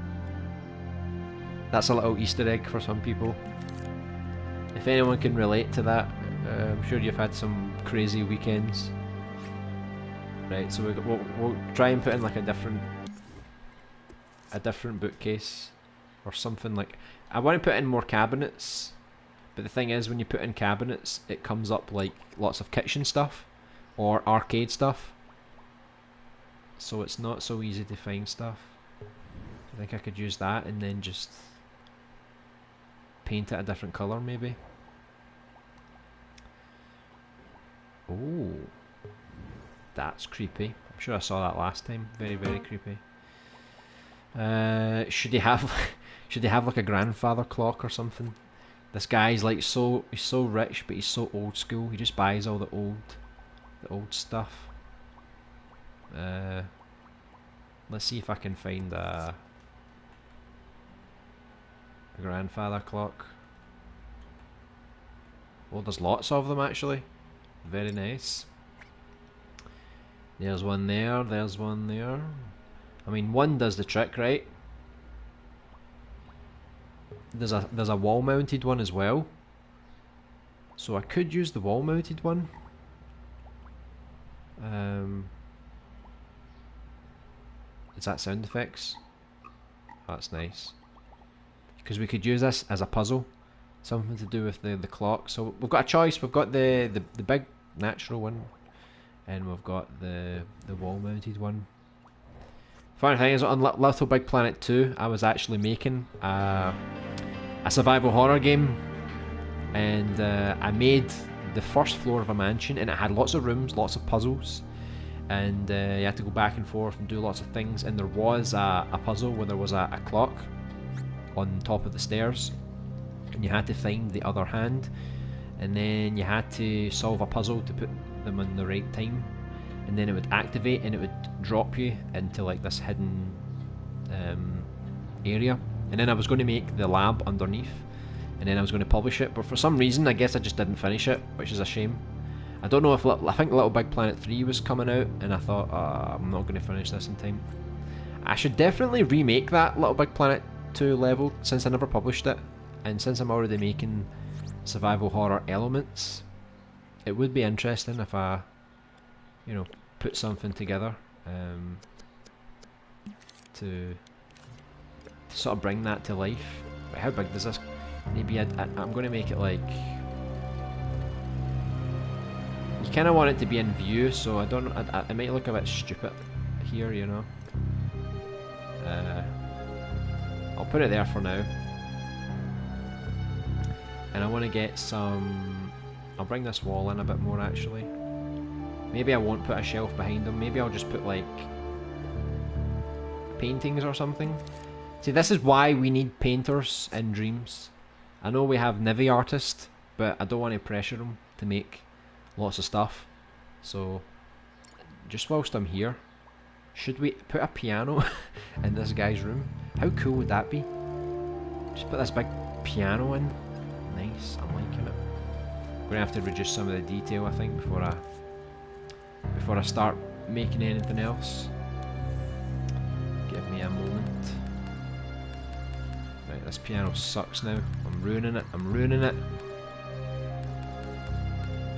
That's a little Easter egg for some people. If anyone can relate to that, I'm sure you've had some crazy weekends. Right, so we'll try and put in like a different bookcase or something like... I want to put in more cabinets, but the thing is, when you put in cabinets, it comes up like lots of kitchen stuff or arcade stuff, so it's not so easy to find stuff. I think I could use that and then just paint it a different colour maybe. Oh, that's creepy. I'm sure I saw that last time. Very, very creepy. Should he have should he have like a grandfather clock or something? This guy's like he's so rich, but he's so old school. He just buys all the old stuff. Let's see if I can find a grandfather clock. Well, there's lots of them actually. Very nice. There's one there, there's one there. I mean, one does the trick, right? There's a wall mounted one as well. So I could use the wall mounted one. Is that sound effects? That's nice. Because we could use this as a puzzle. Something to do with the clock. So we've got a choice. We've got the big natural one. And we've got the wall mounted one. Funny thing is, on Little Big Planet 2, I was actually making a survival horror game. And I made the first floor of a mansion, and it had lots of rooms, lots of puzzles. And you had to go back and forth and do lots of things. And there was a puzzle where there was a clock on top of the stairs. And you had to find the other hand. And then you had to solve a puzzle to put them in the right time. And then it would activate and it would drop you into like this hidden area. And then I was going to make the lab underneath. And then I was going to publish it. But for some reason, I guess I just didn't finish it, which is a shame. I don't know if I think Little Big Planet 3 was coming out, and I thought, I'm not going to finish this in time. I should definitely remake that Little Big Planet 2 level, since I never published it, and since I'm already making survival horror elements, it would be interesting if I, you know, put something together to sort of bring that to life. But how big does this? Maybe I'm going to make it like. You kind of want it to be in view, so I don't. It might look a bit stupid here, you know. I'll put it there for now, and I want to get some. I'll bring this wall in a bit more actually. Maybe I won't put a shelf behind them. Maybe I'll just put like paintings or something. See, this is why we need painters in Dreams. I know we have Nivy artists, but I don't want to pressure them to make lots of stuff. So, just whilst I'm here, should we put a piano in this guy's room? How cool would that be? Just put this big piano in. Nice, I'm liking it. I'm gonna have to reduce some of the detail, I think, before I start making anything else. Give me a moment. Right, this piano sucks now. I'm ruining it. I'm ruining it.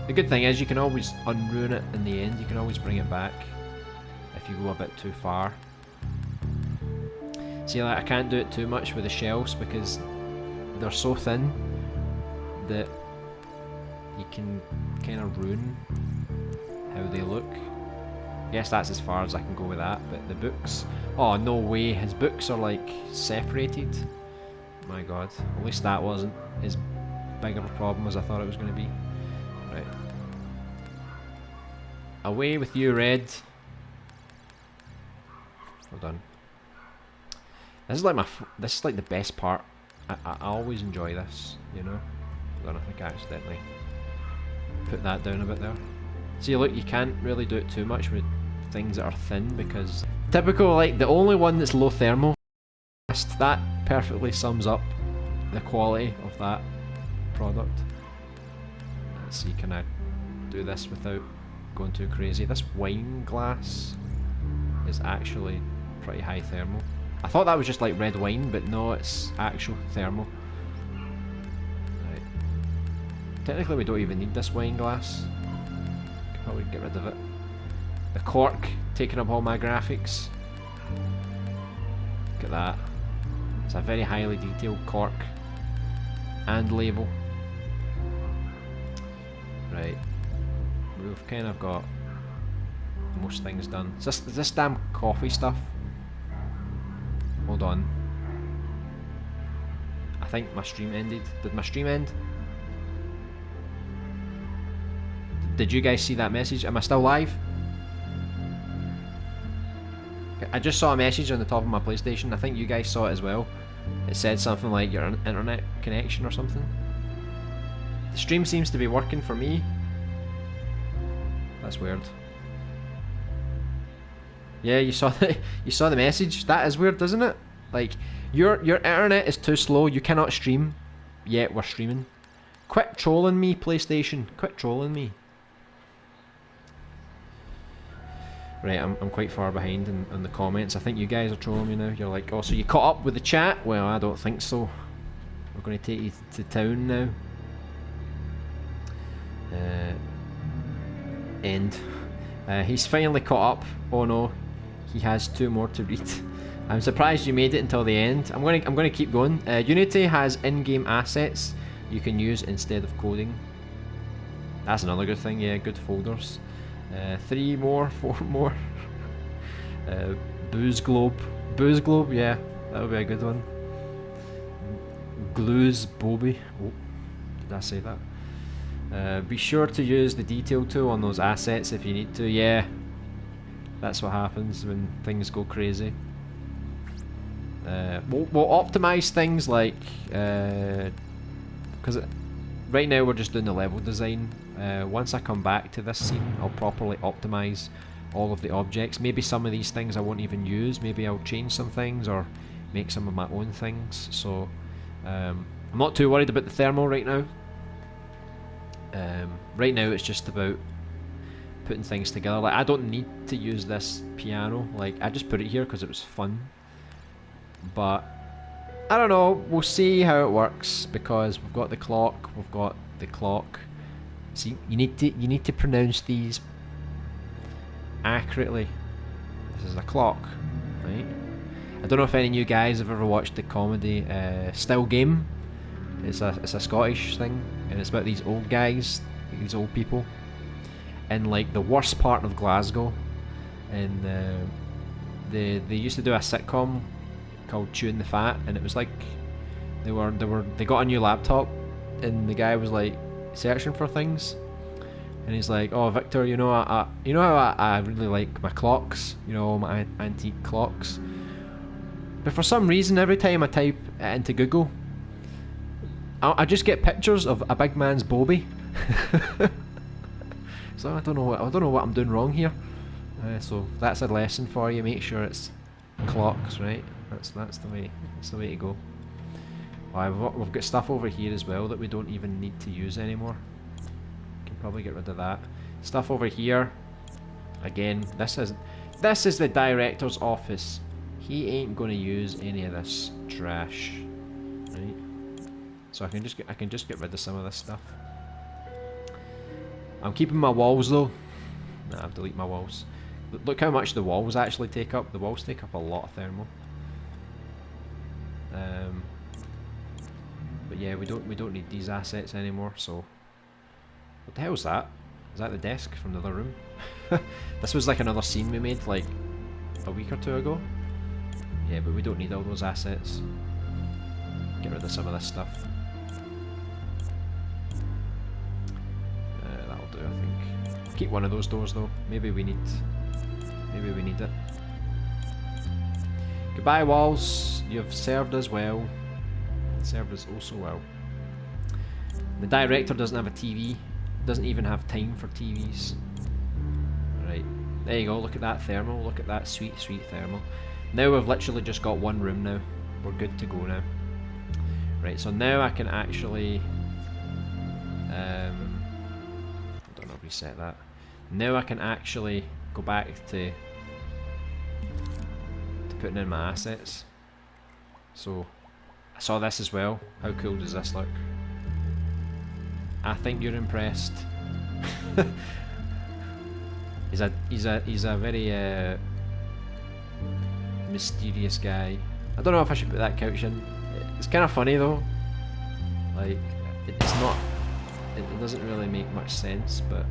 The good thing is you can always unruin it in the end. You can always bring it back if you go a bit too far. See, like, I can't do it too much with the shelves because they're so thin that you can kind of ruin how they look. I guess that's as far as I can go with that. But the books, oh no way, his books are like separated. My god, at least that wasn't as big of a problem as I thought it was going to be. Right. Away with you, Red. Well done. This is like the best part. I always enjoy this, you know. I don't think I accidentally put that down a bit there. See, look, you can't really do it too much with things that are thin because typical, like the only one that's low thermal. That perfectly sums up the quality of that product. Let's see, can I do this without going too crazy? This wine glass is actually pretty high thermal. I thought that was just like red wine, but no, it's actual thermal. Right. Technically we don't even need this wine glass. Could probably get rid of it. The cork taking up all my graphics. Look at that. It's a very highly detailed cork and label. Right, we've kind of got most things done. Is this damn coffee stuff? Hold on. I think my stream ended. Did my stream end? Did you guys see that message? Am I still live? I just saw a message on the top of my PlayStation. I think you guys saw it as well. It said something like your internet connection or something. The stream seems to be working for me. That's weird. Yeah, you saw the message. That is weird, isn't it? Like your internet is too slow. You cannot stream. Yet we're streaming. Quit trolling me, PlayStation. Quit trolling me. Right, I'm quite far behind in the comments. I think you guys are trolling me now. You're like, oh, so you caught up with the chat? Well, I don't think so. We're going to take you to town now. End. He's finally caught up. Oh no, he has 2 more to read. I'm surprised you made it until the end. I'm going to keep going. Unity has in-game assets you can use instead of coding. That's another good thing. Yeah, good folders. 3 more, 4 more. Booze globe, yeah, that would be a good one. Glues Bobby. Oh, did I say that? Be sure to use the detail tool on those assets if you need to. Yeah, that's what happens when things go crazy. We'll optimize things like because right now we're just doing the level design. Once I come back to this scene, I'll properly optimize all of the objects. Maybe some of these things I won't even use. Maybe I'll change some things or make some of my own things. So I'm not too worried about the thermal right now. Right now it's just about putting things together. Like, I don't need to use this piano. Like, I just put it here because it was fun. But I don't know. We'll see how it works because we've got the clock. We've got the clock. See, you need to pronounce these accurately. This is a clock, right? I don't know if any of you guys have ever watched the comedy Still Game. It's a Scottish thing, and it's about these old guys, these old people, in like the worst part of Glasgow, and they used to do a sitcom called Chewing the Fat, and it was like they got a new laptop, and the guy was like searching for things, and he's like, "Oh, Victor, you know how I really like my clocks, you know, my antique clocks, but for some reason every time I type it into Google, I just get pictures of a big man's bobby." So I don't know what I'm doing wrong here. So that's a lesson for you. Make sure it's clocks, right? That's the way to go. We've got stuff over here as well that we don't even need to use anymore. Can probably get rid of that. Stuff over here. Again, this is the director's office. He ain't going to use any of this trash, right? So I can just get rid of some of this stuff. I'm keeping my walls though. Nah, I've deleted my walls. Look how much the walls actually take up. The walls take up a lot of thermal. But yeah, we don't need these assets anymore. So what the hell is that? Is that the desk from the other room? This was like another scene we made like a week or 2 ago. Yeah, but we don't need all those assets. Get rid of some of this stuff. That'll do, I think. Keep one of those doors though. Maybe we need it. Goodbye, walls. You've served us well. Served us oh so well. The director doesn't have a TV. Doesn't even have time for TVs. Right. There you go. Look at that thermal. Look at that sweet, sweet thermal. Now we've literally just got one room now. We're good to go now. Right, so now I can actually I don't know, reset that. Now I can actually go back to putting in my assets. So I saw this as well. How cool does this look? I think you're impressed. He's a very mysterious guy. I don't know if I should put that couch in. It's kind of funny though. Like, it's not. It doesn't really make much sense, but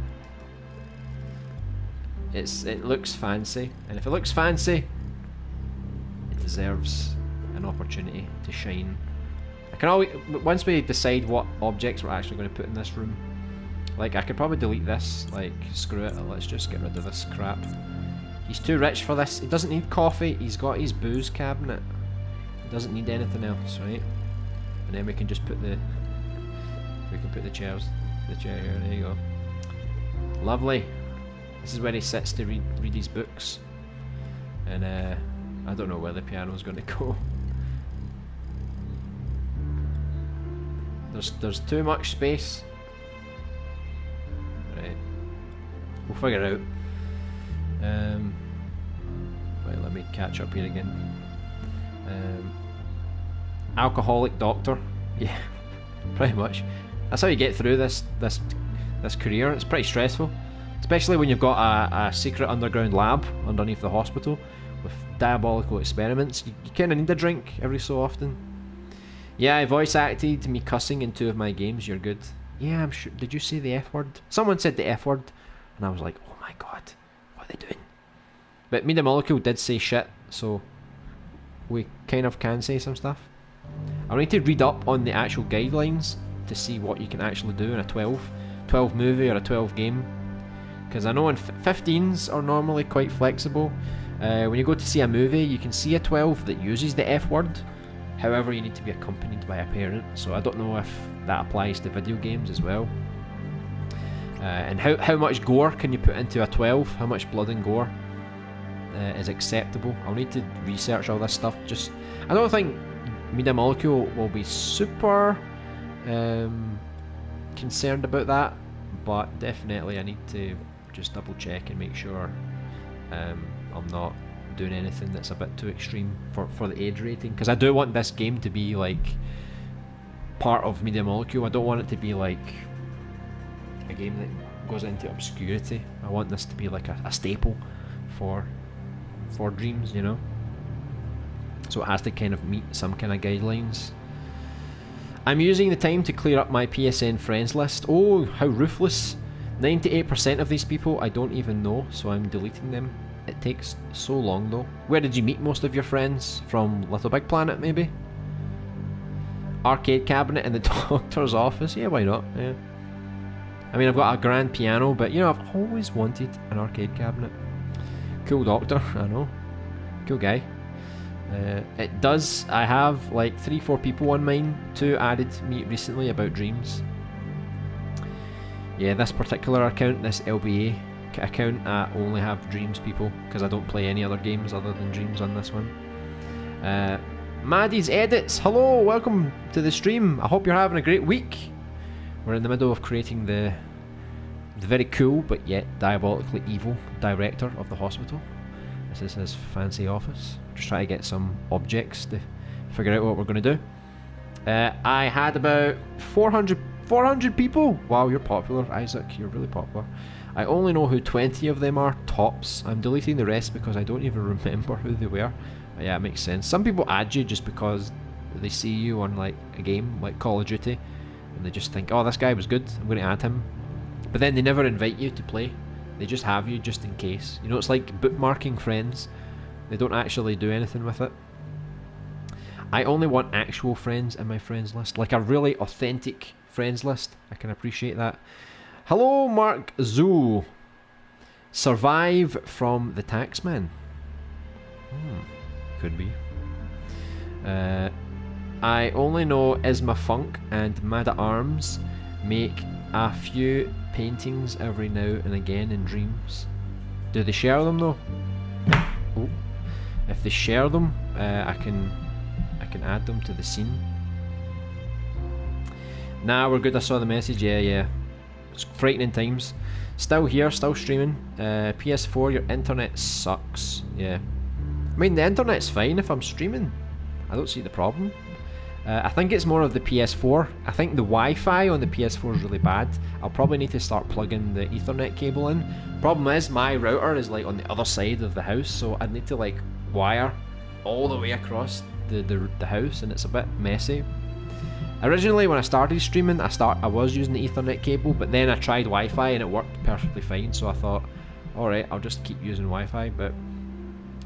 it looks fancy, and if it looks fancy, it deserves an opportunity to shine. I can always, once we decide what objects we're actually going to put in this room, like I could probably delete this. Like, screw it. Let's just get rid of this crap. He's too rich for this. He doesn't need coffee. He's got his booze cabinet. He doesn't need anything else, right? And then we can just put the the chair here. There you go. Lovely. This is where he sits to read his books. And I don't know where the piano's going to go. There's too much space. Right. We'll figure it out. Right, let me catch up here again. Alcoholic doctor. Yeah, pretty much. That's how you get through this career. It's pretty stressful, especially when you've got a secret underground lab underneath the hospital with diabolical experiments. You kind of need a drink every so often. Yeah, I voice acted me cussing in 2 of my games. You're good. Yeah, I'm sure. Did you say the F word? Someone said the F word, and I was like, oh my god, what are they doing? But Media Molecule did say shit, so we kind of can say some stuff. I need to read up on the actual guidelines to see what you can actually do in a 12 movie or a 12 game, because I know in 15s are normally quite flexible. When you go to see a movie, you can see a 12 that uses the F word. However, you need to be accompanied by a parent, so I don't know if that applies to video games as well. And how much gore can you put into a 12? How much blood and gore is acceptable? I'll need to research all this stuff. I don't think Media Molecule will be super concerned about that, but definitely I need to just double check and make sure I'm not doing anything that's a bit too extreme for the age rating, because I do want this game to be like part of Media Molecule. I don't want it to be like a game that goes into obscurity. I want this to be like a staple for Dreams, you know. So it has to kind of meet some kind of guidelines. I'm using the time to clear up my PSN friends list. Oh, how ruthless. 98% of these people I don't even know, so I'm deleting them. It takes so long though. Where did you meet most of your friends? From Little Big Planet, maybe? Arcade cabinet in the doctor's office? Yeah, why not? Yeah. I mean, I've got a grand piano, but you know, I've always wanted an arcade cabinet. Cool doctor, I know. Cool guy. It does. I have like 3-4 people on mine. 2 added me recently about Dreams. Yeah, this particular account, this LBA account, I only have Dreams people because I don't play any other games other than Dreams on this one. Maddie's Edits, hello, welcome to the stream. I hope you're having a great week. We're in the middle of creating the very cool but yet diabolically evil director of the hospital. This is his fancy office. Just try to get some objects to figure out what we're going to do. I had about 400 people. Wow, you're popular, Isaac. You're really popular. I only know who 20 of them are, tops. I'm deleting the rest because I don't even remember who they were. Yeah, it makes sense. Some people add you just because they see you on like a game like Call of Duty and they just think, oh, this guy was good, I'm going to add him. But then they never invite you to play. They just have you just in case. You know, it's like bookmarking friends. They don't actually do anything with it. I only want actual friends in my friends list, like a really authentic friends list. I can appreciate that. Hello, Mark Zoo. Survive from the Taxman. Could be. I only know Isma Funk and Mad at Arms make a few paintings every now and again in Dreams. Do they share them though? Oh. If they share them, I can add them to the scene. Nah, we're good. I saw the message. Yeah. It's frightening times. Still here, still streaming. PS4, your internet sucks. Yeah. I mean, the internet's fine if I'm streaming. I don't see the problem. I think it's more of the PS4. I think the Wi-Fi on the PS4 is really bad. I'll probably need to start plugging the Ethernet cable in. Problem is, my router is like on the other side of the house, so I'd need to like wire all the way across the house, and it's a bit messy. Originally, when I started streaming, I was using the Ethernet cable, but then I tried Wi-Fi and it worked perfectly fine. So I thought, alright, I'll just keep using Wi-Fi, but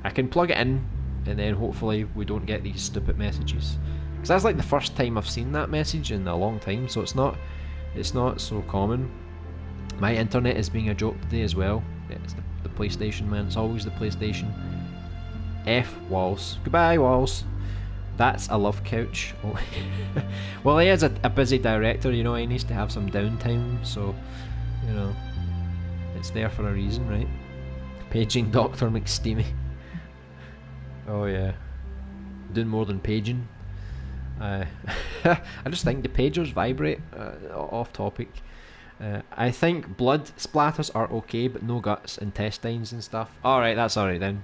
I can plug it in, and then hopefully we don't get these stupid messages. Because that's like the first time I've seen that message in a long time, so it's not so common. My internet is being a joke today as well. Yeah, it's the PlayStation, man. It's always the PlayStation. F Walls. Goodbye, Walls. That's a love couch. Oh. Well, he is a busy director, you know, he needs to have some downtime, so, you know, it's there for a reason, right? Paging Dr. McSteamy. Oh yeah. Doing more than paging. I just think the pagers vibrate. Off topic. I think blood splatters are okay, but no guts, intestines and stuff. Alright, that's alright then.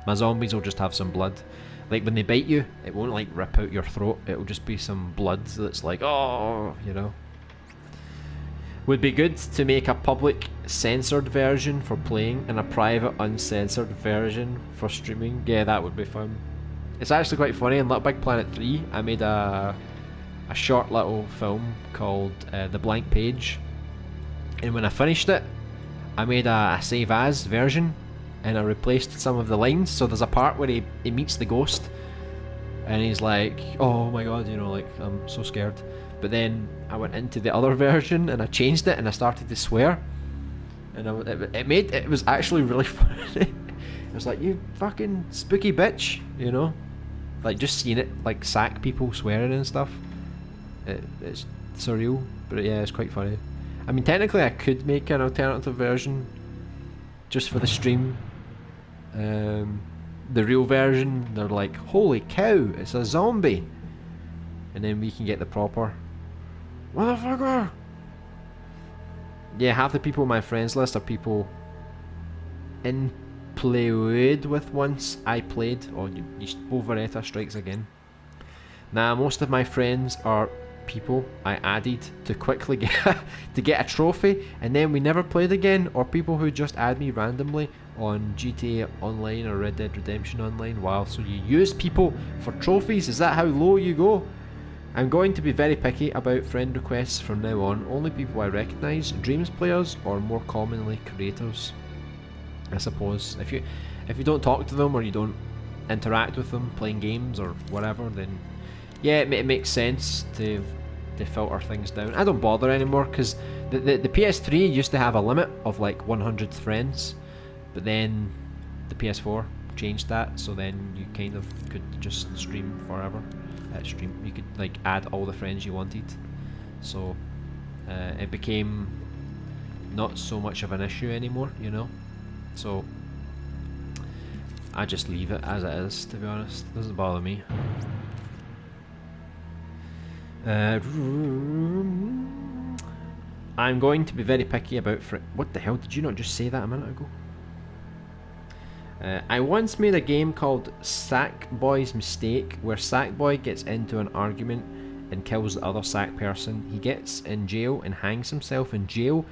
My zombies will just have some blood. Like when they bite you, it won't like rip out your throat, it'll just be some blood that's like, oh, you know. Would be good to make a public censored version for playing and a private uncensored version for streaming. Yeah, that would be fun. It's actually quite funny. In Little Big Planet 3, I made a short little film called The Blank Page. And when I finished it, I made a save as version and I replaced some of the lines. So there's a part where he meets the ghost and he's like, oh my god, you know, like, I'm so scared. But then I went into the other version and I changed it and I started to swear. And it was actually really funny. It was like, you fucking spooky bitch, you know? Like, just seeing it, like, sack people swearing and stuff. It's surreal, but yeah, it's quite funny. I mean, technically I could make an alternative version just for the stream. The real version, they're like, holy cow, it's a zombie. And then we can get the proper motherfucker. Yeah, half the people on my friends list are people in played with once I played. Oh, Wolveretta strikes again. Now, most of my friends are people I added to quickly get a trophy, and then we never played again, or people who just add me randomly on GTA Online or Red Dead Redemption Online. Wow, so you use people for trophies? Is that how low you go? I'm going to be very picky about friend requests from now on. Only people I recognise, Dreams players, or more commonly creators. I suppose if you don't talk to them or you don't interact with them playing games or whatever, then yeah, it makes sense to filter things down. I don't bother anymore because the PS3 used to have a limit of like 100 friends, but then the PS4 changed that, so then you kind of could just stream forever. You could like add all the friends you wanted, so it became not so much of an issue anymore, you know. So I just leave it as it is, to be honest. It doesn't bother me. I'm going to be very picky about what the hell, did you not just say that a minute ago? I once made a game called Sackboy's Mistake, where Sackboy gets into an argument and kills the other sack person. He gets in jail and hangs himself in jail,